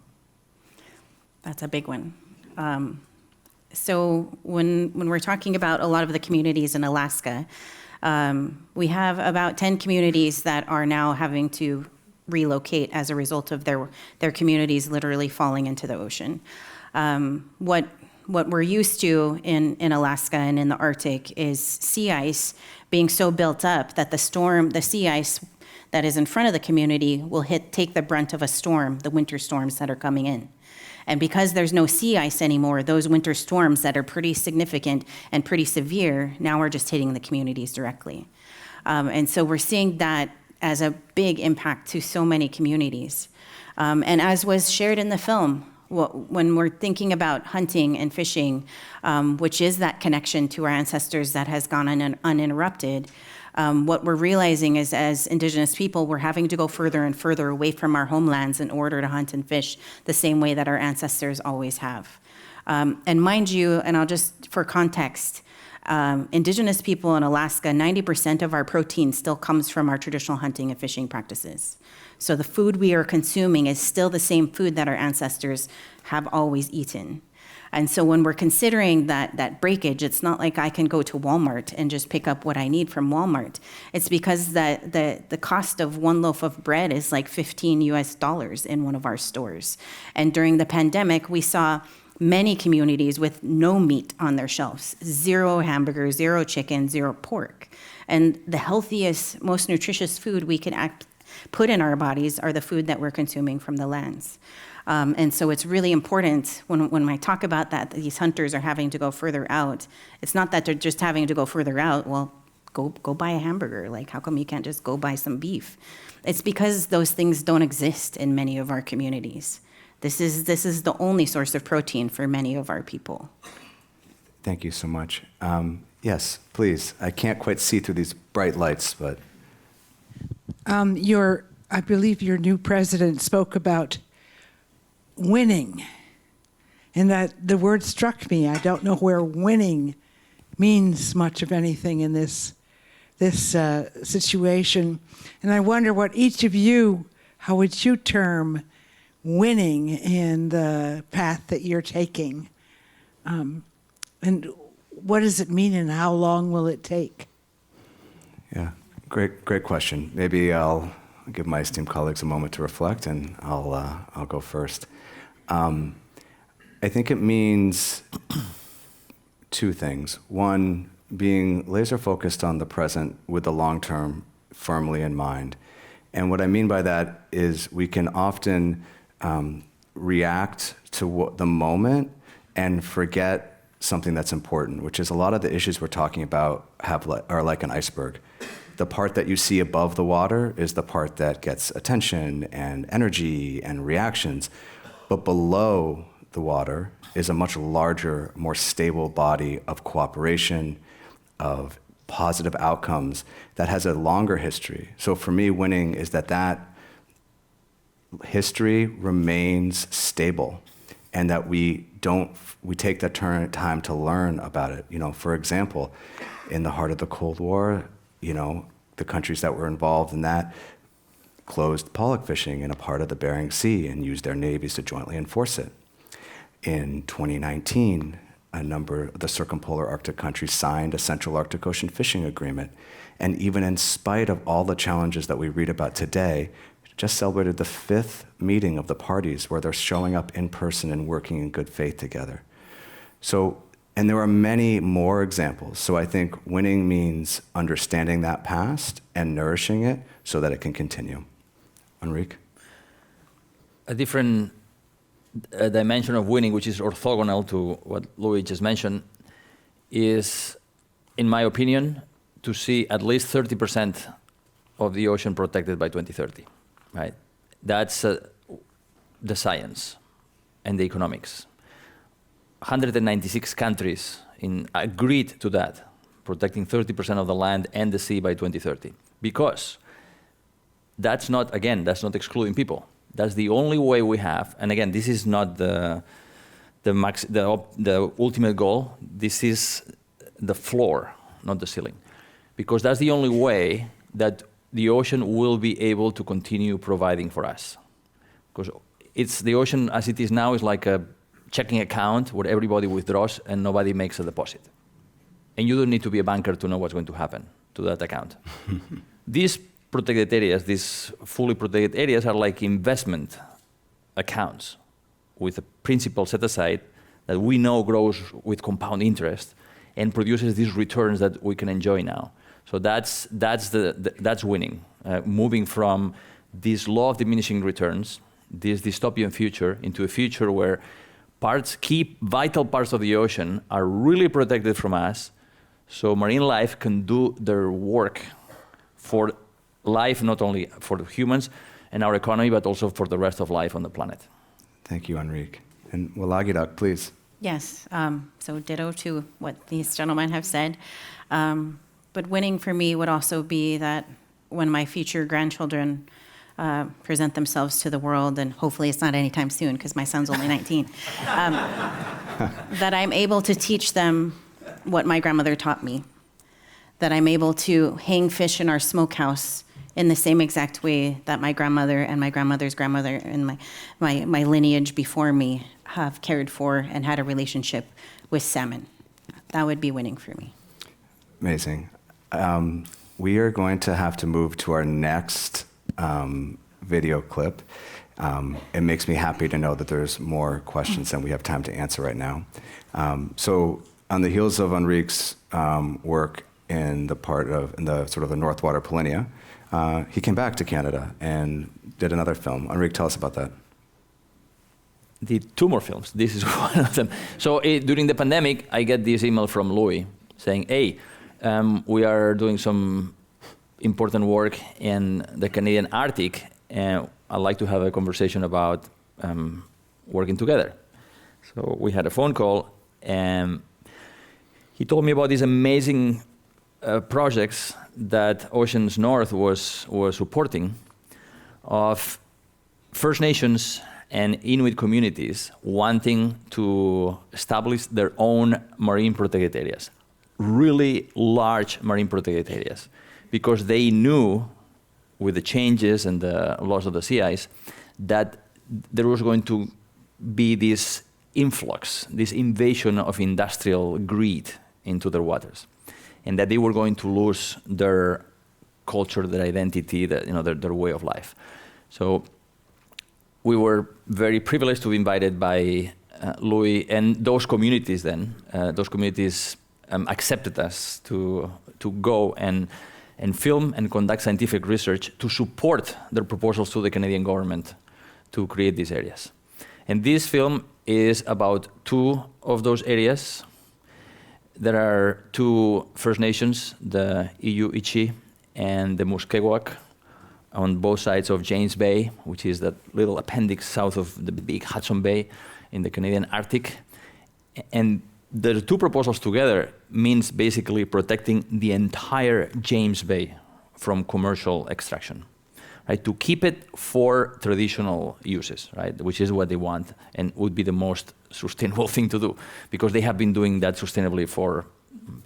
That's a big one. So when we're talking about a lot of the communities in Alaska, we have about 10 communities that are now having to relocate as a result of their communities literally falling into the ocean. What we're used to in Alaska and in the Arctic is sea ice being so built up that the sea ice that is in front of the community will take the brunt of a storm, the winter storms that are coming in. And because there's no sea ice anymore, those winter storms that are pretty significant and pretty severe now are just hitting the communities directly. And so we're seeing that as a big impact to so many communities. And as was shared in the film, when we're thinking about hunting and fishing, which is that connection to our ancestors that has gone uninterrupted, what we're realizing is as Indigenous people, we're having to go further and further away from our homelands in order to hunt and fish the same way that our ancestors always have. And mind you, and I'll just, for context, Indigenous people in Alaska, 90% of our protein still comes from our traditional hunting and fishing practices. So the food we are consuming is still the same food that our ancestors have always eaten. And so when we're considering that breakage, it's not like I can go to Walmart and just pick up what I need from Walmart. It's because the cost of one loaf of bread is like $15 in one of our stores. And during the pandemic, we saw many communities with no meat on their shelves, 0 hamburgers, 0 chicken, 0 pork. And the healthiest, most nutritious food we can put in our bodies are the food that we're consuming from the lands. And so it's really important when I talk about that these hunters are having to go further out. It's not that they're just having to go further out. Well, go buy a hamburger. Like, how come you can't just go buy some beef? It's because those things don't exist in many of our communities. This is the only source of protein for many of our people. Thank you so much. Yes, please. I can't quite see through these bright lights, but I believe your new president spoke about winning, and that the word struck me. I don't know where winning means much of anything in this situation, and I wonder what each of you, how would you term winning in the path that you're taking, and what does it mean, and how long will it take? yeah, great question. Maybe I'll give my esteemed colleagues a moment to reflect, and I'll go first. I think it means two things. One, being laser focused on the present with the long term firmly in mind. And what I mean by that is we can often react to the moment and forget something that's important, which is a lot of the issues we're talking about are like an iceberg. The part that you see above the water is the part that gets attention and energy and reactions. But below the water is a much larger, more stable body of cooperation, of positive outcomes that has a longer history. So for me, winning is that history remains stable, and that we take that time to learn about it. You know, for example, in the heart of the Cold War, you know, the countries that were involved in that closed pollock fishing in a part of the Bering Sea and used their navies to jointly enforce it. In 2019, a number of the circumpolar Arctic countries signed a Central Arctic Ocean fishing agreement. And even in spite of all the challenges that we read about today, just celebrated the 5th meeting of the parties where they're showing up in person and working in good faith together. So, and there are many more examples. So I think winning means understanding that past and nourishing it so that it can continue. Enrique? A different dimension of winning, which is orthogonal to what Louis just mentioned, is, in my opinion, to see at least 30% of the ocean protected by 2030, right? That's the science and the economics. 196 countries agreed to that, protecting 30% of the land and the sea by 2030, because that's not excluding people. That's the only way we have, and again, this is not the ultimate goal. This is the floor, not the ceiling, because that's the only way that the ocean will be able to continue providing for us. Because the ocean as it is now is like a checking account where everybody withdraws and nobody makes a deposit. And you don't need to be a banker to know what's going to happen to that account. These protected areas, these fully protected areas are like investment accounts with a principal set aside that we know grows with compound interest and produces these returns that we can enjoy now. So that's winning, moving from this law of diminishing returns, this dystopian future, into a future where key vital parts of the ocean are really protected from us, so marine life can do their work for life, not only for the humans and our economy, but also for the rest of life on the planet. Thank you, Enrique. And Walagidak, please. Yes, so ditto to what these gentlemen have said. But winning for me would also be that when my future grandchildren present themselves to the world, and hopefully it's not anytime soon because my son's only 19, that I'm able to teach them what my grandmother taught me, that I'm able to hang fish in our smokehouse in the same exact way that my grandmother and my grandmother's grandmother and my lineage before me have cared for and had a relationship with salmon. That would be winning for me. Amazing. We are going to have to move to our next video clip. It makes me happy to know that there's more questions than we have time to answer right now. So on the heels of Enrique's work in the sort of the North Water Polynya, he came back to Canada and did another film. Enrique, tell us about that. Did 2 more films. This is one of them. So during the pandemic, I get this email from Louis saying, hey, we are doing some important work in the Canadian Arctic, and I'd like to have a conversation about working together. So we had a phone call, and he told me about these amazing projects that Oceans North was supporting of First Nations and Inuit communities wanting to establish their own marine protected areas, really large marine protected areas, because they knew with the changes and the loss of the sea ice that there was going to be this influx, this invasion of industrial greed into their waters, and that they were going to lose their culture, their identity, their way of life. So we were very privileged to be invited by Louis and those communities then. Those communities accepted us to go and film and conduct scientific research to support their proposals to the Canadian government to create these areas. And this film is about 2 of those areas. There are 2 First Nations, the Iyu-Ichi and the Muskegowak, on both sides of James Bay, which is that little appendix south of the big Hudson Bay in the Canadian Arctic. And the 2 proposals together means basically protecting the entire James Bay from commercial extraction, right? To keep it for traditional uses, right? Which is what they want and would be the most sustainable thing to do, because they have been doing that sustainably for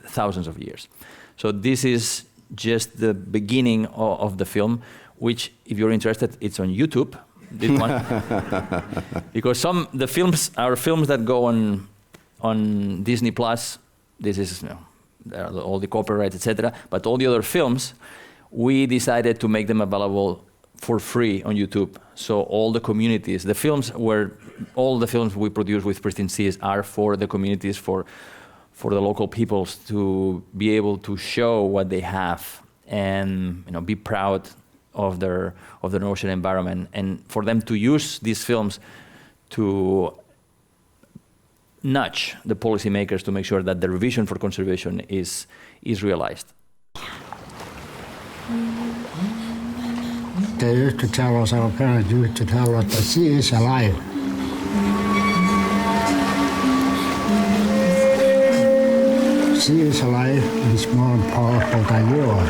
thousands of years. So this is just the beginning of the film, which, if you're interested, it's on YouTube. This one, because the films are films that go on Disney Plus. This is all the copyright, etc. But all the other films, we decided to make them available for free on YouTube. So all the communities, all the films we produce with Pristine Seas are for the communities, for the local peoples to be able to show what they have and be proud of their ocean environment, and for them to use these films to nudge the policymakers to make sure that their vision for conservation is realized. They used to tell us, our parents used to tell us, the sea is alive. Sea is alive, it's more powerful than you are.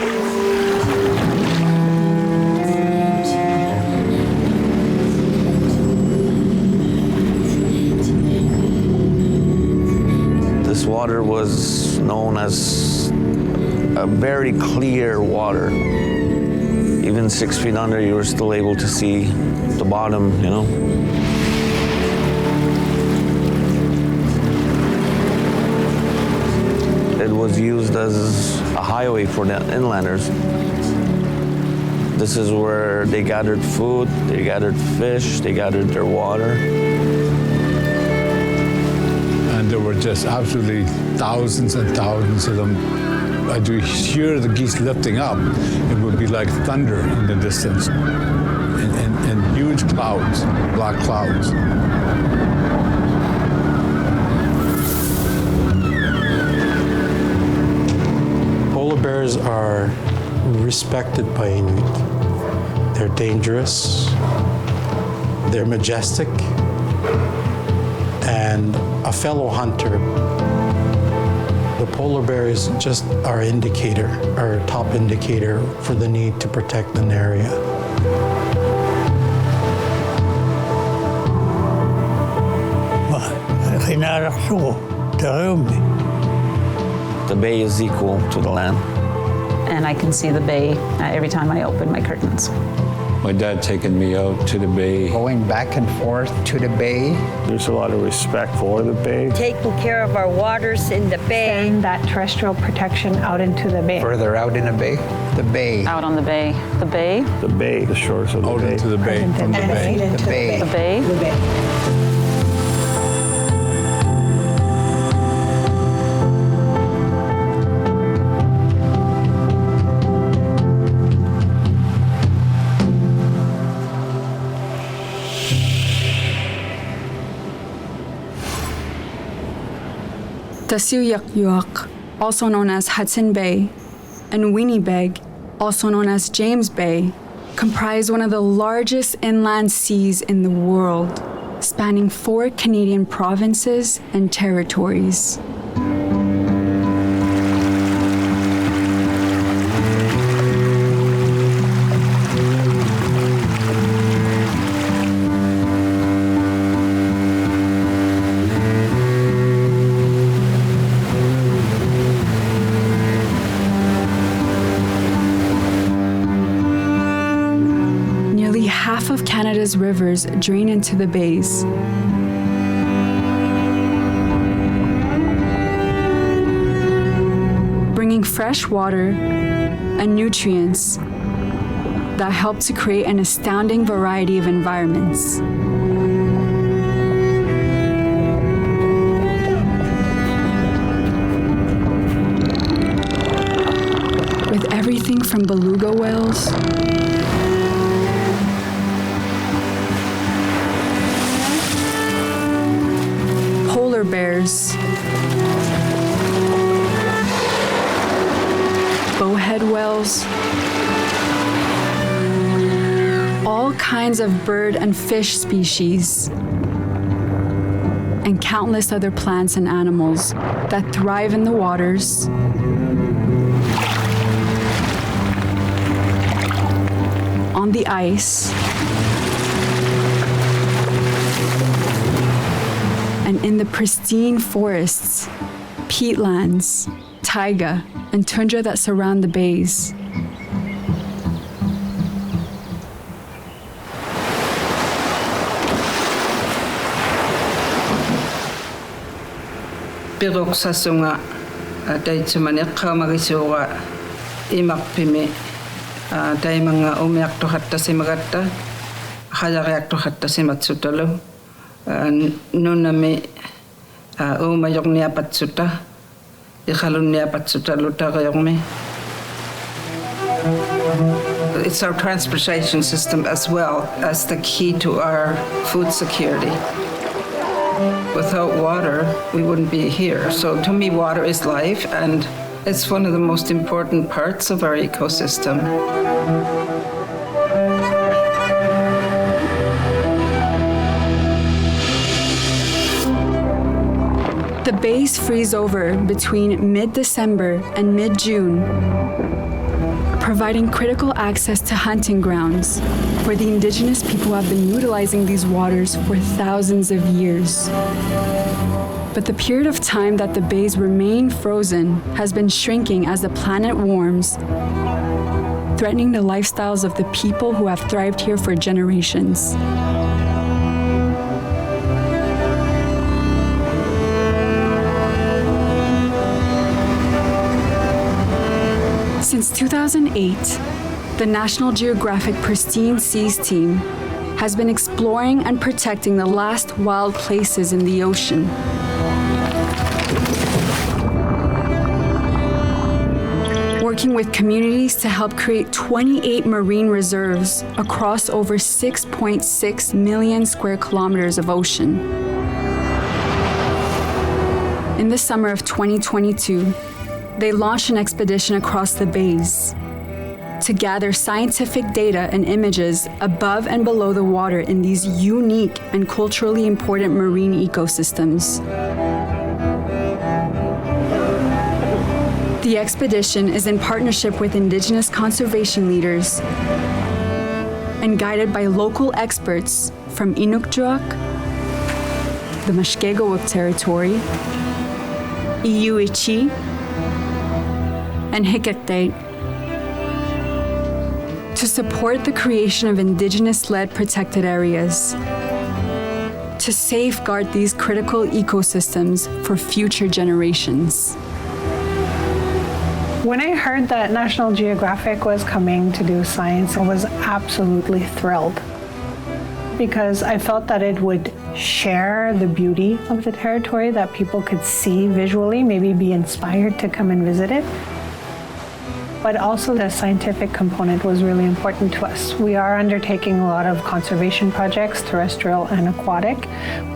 This water was known as a very clear water. Even 6 feet under, you were still able to see the bottom, used as a highway for the inlanders. This is where they gathered food, they gathered fish, they gathered their water. And there were just absolutely thousands and thousands of them. As you hear the geese lifting up, it would be like thunder in the distance, in huge clouds, black clouds. Polar bears are respected by Inuit. They're dangerous, they're majestic, and a fellow hunter. The polar bear is just our indicator, our top indicator for the need to protect an area. The bay is equal to the land. And I can see the bay every time I open my curtains. My dad taking me out to the bay. Going back and forth to the bay. There's a lot of respect for the bay. Taking care of our waters in the bay. And that terrestrial protection out into the bay. Further out in the bay. The bay. Out on the bay. The bay. The bay, the shores of the bay. Out into the bay, from the bay. The bay. The bay. The bay. The Siuyak, also known as Hudson Bay, and Winnipeg, also known as James Bay, comprise one of the largest inland seas in the world, spanning 4 Canadian provinces and territories. Half of Canada's rivers drain into the bays. Bringing fresh water and nutrients that help to create an astounding variety of environments. With everything from beluga whales polar bears, bowhead whales, all kinds of bird and fish species, and countless other plants and animals that thrive in the waters, on the ice, and in the pristine forests, peatlands, taiga, and tundra that surround the bays. Pirok sasunga dai chumaniqa magisuwa imakpimi dai mga umiak to hatta simagatta hajarak to hatta simatsutalo nunami umayok niya patsuta ikhalun niya patsuta lutagayokmi. It's our transportation system as well as the key to our food security. Without water, we wouldn't be here. So to me, water is life, and it's one of the most important parts of our ecosystem. The bays freeze over between mid-December and mid-June, providing critical access to hunting grounds for the indigenous people who have been utilizing these waters for thousands of years. But the period of time that the bays remain frozen has been shrinking as the planet warms, threatening the lifestyles of the people who have thrived here for generations. 2008, the National Geographic Pristine Seas team has been exploring and protecting the last wild places in the ocean. Working with communities to help create 28 marine reserves across over 6.6 million square kilometers of ocean. In the summer of 2022, they launched an expedition across the bays to gather scientific data and images above and below the water in these unique and culturally important marine ecosystems. The expedition is in partnership with Indigenous conservation leaders and guided by local experts from Inukjuak, the Mushkegowuk territory, Iyuichi, and Hikikdate, to support the creation of Indigenous-led protected areas, to safeguard these critical ecosystems for future generations. When I heard that National Geographic was coming to do science, I was absolutely thrilled because I felt that it would share the beauty of the territory that people could see visually, maybe be inspired to come and visit it. But also the scientific component was really important to us. We are undertaking a lot of conservation projects, terrestrial and aquatic.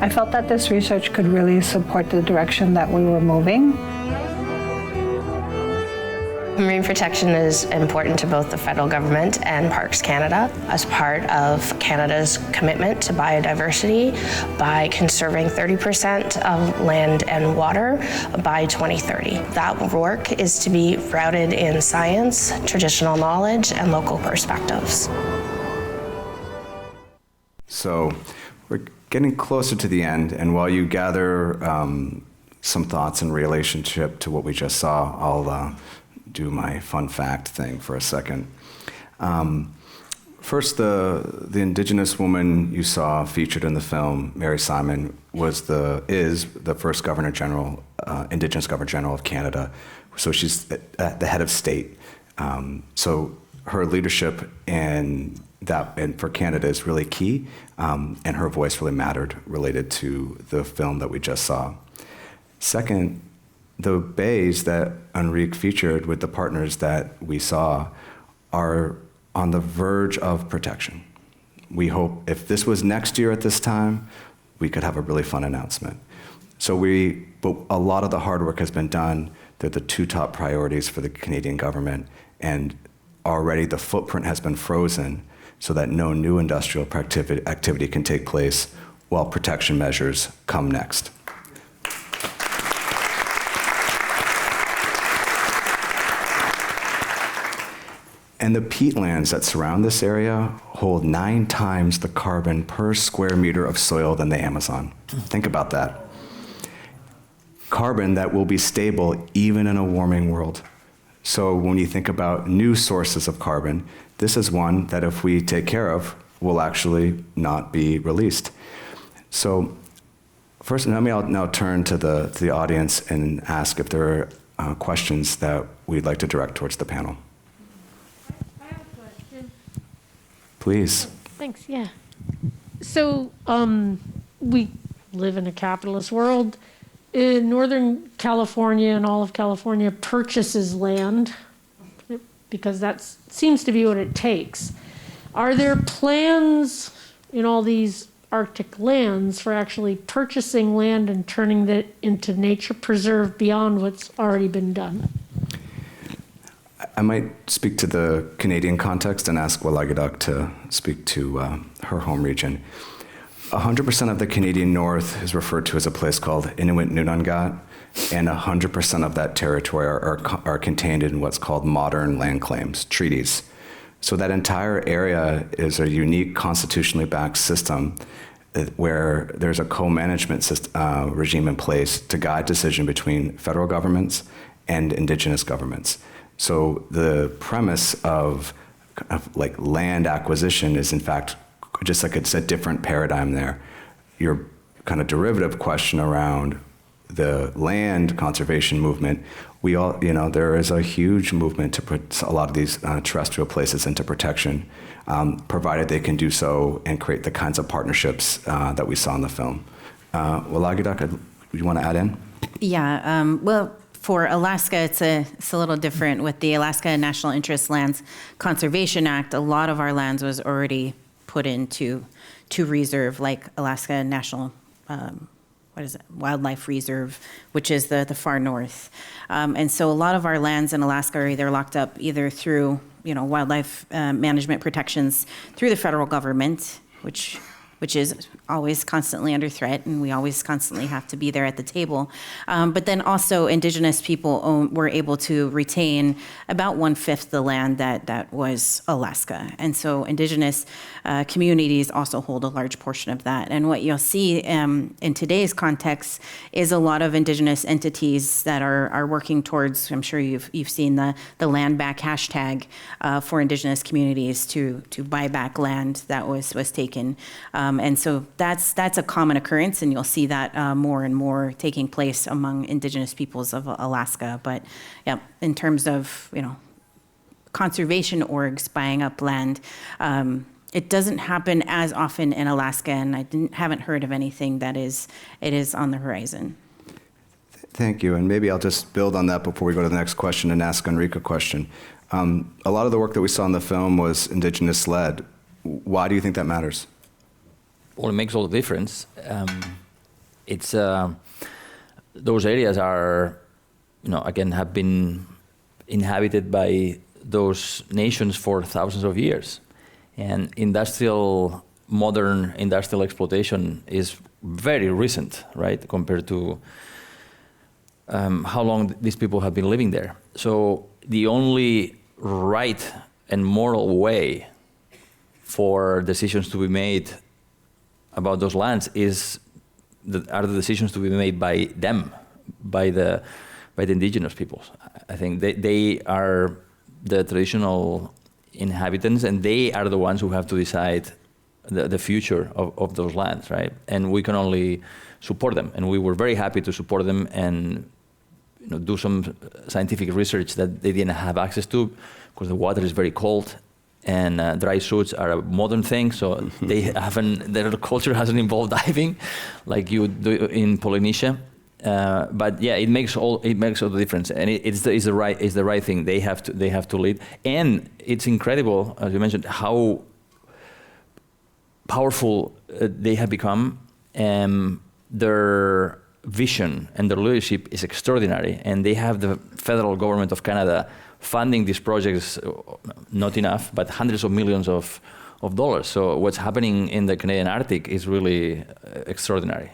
I felt that this research could really support the direction that we were moving. Marine protection is important to both the federal government and Parks Canada as part of Canada's commitment to biodiversity by conserving 30% of land and water by 2030. That work is to be rooted in science, traditional knowledge, and local perspectives. So we're getting closer to the end, and while you gather some thoughts in relationship to what we just saw, I'll do my fun fact thing for a second. First, the Indigenous woman you saw featured in the film, Mary Simon, is the first Governor General, Indigenous Governor General of Canada. So she's at the head of state. So her leadership and for Canada is really key, and her voice really mattered related to the film that we just saw. Second, the bays that Enrique featured with the partners that we saw are on the verge of protection. We hope if this was next year at this time, we could have a really fun announcement. But a lot of the hard work has been done. They're the two top priorities for the Canadian government, and already the footprint has been frozen so that no new industrial activity can take place while protection measures come next. And the peatlands that surround this area hold 9 times the carbon per square meter of soil than the Amazon. Think about that. Carbon that will be stable even in a warming world. So when you think about new sources of carbon, this is one that if we take care of, will actually not be released. So first, let me now turn to the audience and ask if there are questions that we'd like to direct towards the panel. Please. Thanks, yeah. So we live in a capitalist world. In Northern California and all of California purchases land because that seems to be what it takes. Are there plans in all these Arctic lands for actually purchasing land and turning that into nature preserve beyond what's already been done? I might speak to the Canadian context and ask Walagidak to speak to her home region. 100% of the Canadian North is referred to as a place called Inuit Nunangat, and 100% of that territory are contained in what's called modern land claims, treaties. So that entire area is a unique constitutionally backed system where there's a co-management regime in place to guide decision between federal governments and Indigenous governments. So the premise of like land acquisition is in fact just like it's a different paradigm there. Your kind of derivative question around the land conservation movement, we all, there is a huge movement to put a lot of these terrestrial places into protection, provided they can do so and create the kinds of partnerships that we saw in the film. Walagidak, you want to add in? Yeah, well, for Alaska, it's a little different. With the Alaska National Interest Lands Conservation Act, a lot of our lands was already put into reserve, like Alaska National Wildlife Reserve, which is the far north. And so a lot of our lands in Alaska are either locked up either through, wildlife management protections through the federal government, which is always constantly under threat, and we always constantly have to be there at the table. But then also Indigenous people were able to retain about 1/5 the land that was Alaska. And so Indigenous communities also hold a large portion of that. And what you'll see in today's context is a lot of Indigenous entities that are working towards, I'm sure you've seen the land back hashtag for Indigenous communities to buy back land that was taken. And so that's a common occurrence, and you'll see that more and more taking place among Indigenous peoples of Alaska. But yeah, in terms of conservation orgs buying up land, it doesn't happen as often in Alaska, and I haven't heard of anything that it is on the horizon. Thank you, and maybe I'll just build on that before we go to the next question and ask Enrique a question. A lot of the work that we saw in the film was Indigenous-led. Why do you think that matters? Well, it makes all the difference. It's those areas are, again, have been inhabited by those nations for thousands of years, and modern industrial exploitation is very recent, right, compared to how long these people have been living there. So the only right and moral way for decisions to be made about those lands are the decisions to be made by them, by the Indigenous peoples. I think they are the traditional inhabitants, and they are the ones who have to decide the future of those lands, right? And we can only support them, and we were very happy to support them and do some scientific research that they didn't have access to, because the water is very cold. And dry suits are a modern thing, so their culture hasn't involved diving like you would do in Polynesia. But yeah, it makes all the difference, and it's the right thing. They have to lead, and it's incredible, as you mentioned, how powerful they have become. Their vision and their leadership is extraordinary, and they have the federal government of Canada funding these projects, not enough, but hundreds of millions of dollars. So what's happening in the Canadian Arctic is really extraordinary.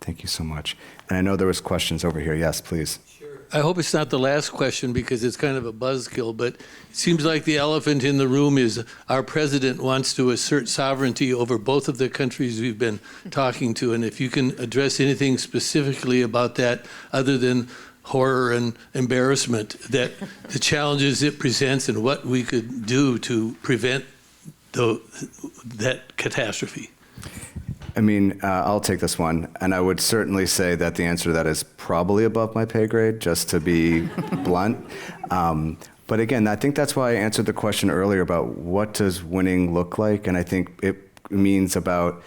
Thank you so much. And I know there was questions over here. Yes, please. Sure. I hope it's not the last question, because it's kind of a buzzkill, but it seems like the elephant in the room is our president wants to assert sovereignty over both of the countries we've been talking to. And if you can address anything specifically about that, other than horror and embarrassment, that the challenges it presents and what we could do to prevent that catastrophe. I mean, I'll take this one, and I would certainly say that the answer to that is probably above my pay grade, just to be blunt. But again, I think that's why I answered the question earlier about what does winning look like, and I think it means about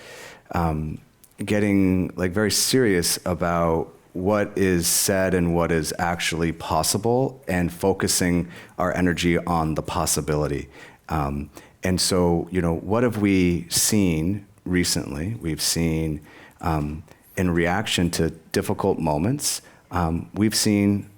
getting very serious about what is said and what is actually possible, and focusing our energy on the possibility. And so, what have we seen recently? We've seen, in reaction to difficult moments, we've seen,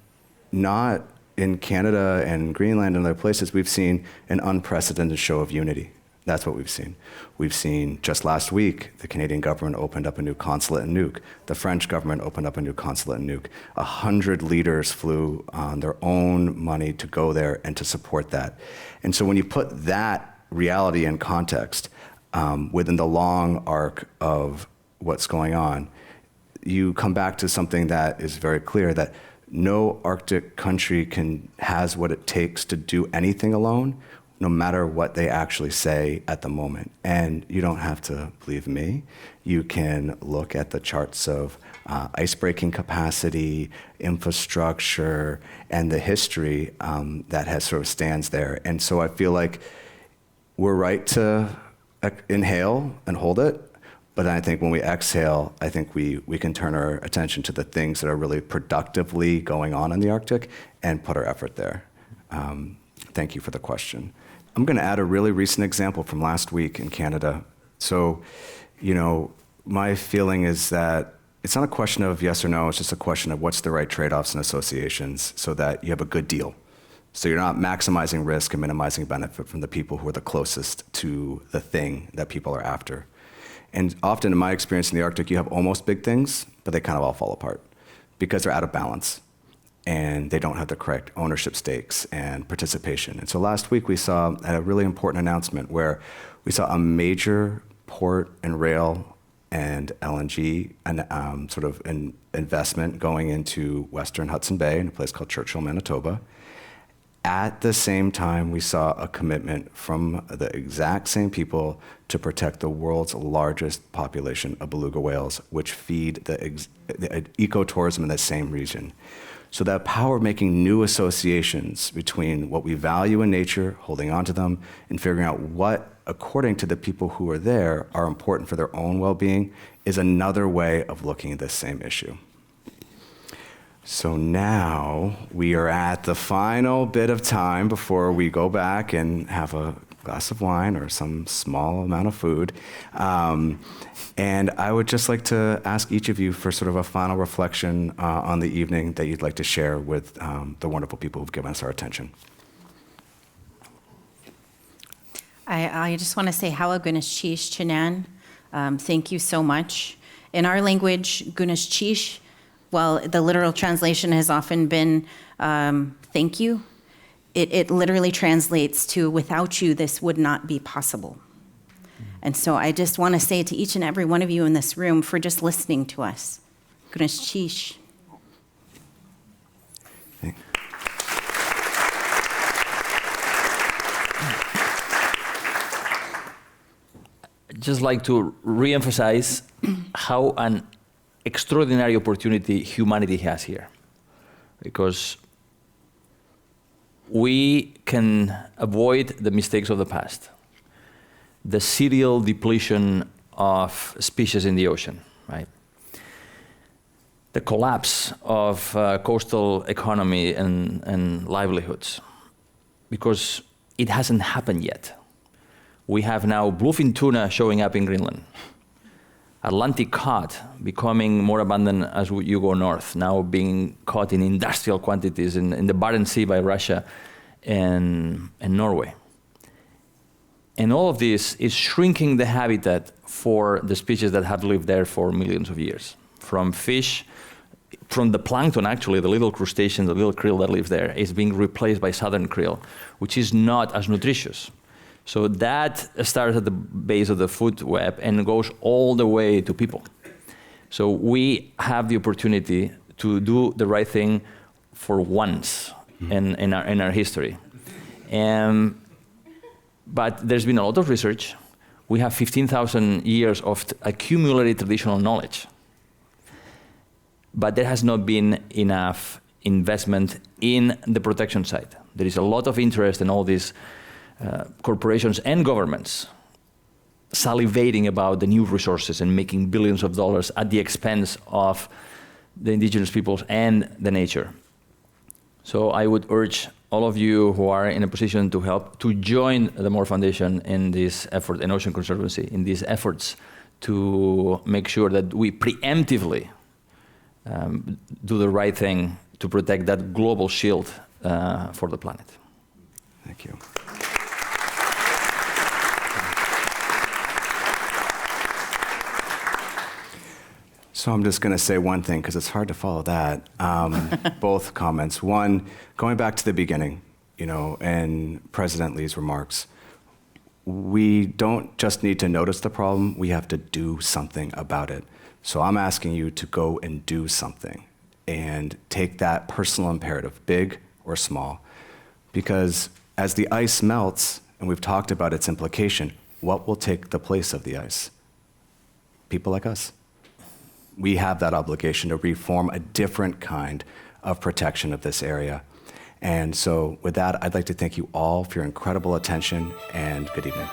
not in Canada and Greenland and other places, we've seen an unprecedented show of unity. That's what we've seen. We've seen, just last week, the Canadian government opened up a new consulate in Nuuk. The French government opened up a new consulate in Nuuk. 100 leaders flew on their own money to go there and to support that. And so when you put that reality in context, within the long arc of what's going on, you come back to something that is very clear, that no Arctic country has what it takes to do anything alone, no matter what they actually say at the moment. And you don't have to believe me. You can look at the charts of ice-breaking capacity, infrastructure, and the history that has sort of stands there. And so I feel like we're right to inhale and hold it, but I think when we exhale, I think we can turn our attention to the things that are really productively going on in the Arctic and put our effort there. Thank you for the question. I'm going to add a really recent example from last week in Canada. So, my feeling is that it's not a question of yes or no, it's just a question of what's the right trade-offs and associations so that you have a good deal. So you're not maximizing risk and minimizing benefit from the people who are the closest to the thing that people are after. And often in my experience in the Arctic, you have almost big things, but they kind of all fall apart because they're out of balance and they don't have the correct ownership stakes and participation. And so last week we saw a really important announcement where we saw a major port and rail and LNG and sort of an investment going into Western Hudson Bay in a place called Churchill, Manitoba. At the same time, we saw a commitment from the exact same people to protect the world's largest population of beluga whales, which feed the ecotourism in the same region. So that power of making new associations between what we value in nature, holding on to them, and figuring out what, according to the people who are there, are important for their own well-being is another way of looking at this same issue. So now we are at the final bit of time before we go back and have a glass of wine or some small amount of food. And I would just like to ask each of you for sort of a final reflection on the evening that you'd like to share with the wonderful people who've given us our attention. I just want to say, Hawa Gunas Chish Chinan. Thank you so much. In our language, Gunas Chish, well, the literal translation has often been thank you. It literally translates to without you, this would not be possible. And so I just want to say to each and every one of you in this room for just listening to us. Gunas Chish. Just like to re-emphasize how an extraordinary opportunity humanity has here, because we can avoid the mistakes of the past, the serial depletion of species in the ocean, right? The collapse of coastal economy and livelihoods, because it hasn't happened yet. We have now bluefin tuna showing up in Greenland. Atlantic cod becoming more abundant as you go north, now being caught in industrial quantities in the Barents Sea by Russia and Norway. And all of this is shrinking the habitat for the species that have lived there for millions of years. From fish, from the plankton actually, the little crustacean, the little krill that lives there is being replaced by southern krill, which is not as nutritious. So that starts at the base of the food web and goes all the way to people. So we have the opportunity to do the right thing for once in our history. But there's been a lot of research. We have 15,000 years of accumulated traditional knowledge. But there has not been enough investment in the protection side. There is a lot of interest in all these corporations and governments salivating about the new resources and making billions of dollars at the expense of the indigenous peoples and the nature. So I would urge all of you who are in a position to help to join the Moore Foundation in this effort, in Ocean Conservancy, in these efforts to make sure that we preemptively do the right thing to protect that global shield for the planet. Thank you. So I'm just going to say one thing, because it's hard to follow that. Both comments. One, going back to the beginning, and President Lee's remarks, we don't just need to notice the problem, we have to do something about it. So I'm asking you to go and do something and take that personal imperative, big or small, because as the ice melts, and we've talked about its implication, what will take the place of the ice? People like us. we have that obligation to reform a different kind of protection of this area. And so with that, I'd like to thank you all for your incredible attention, and good evening.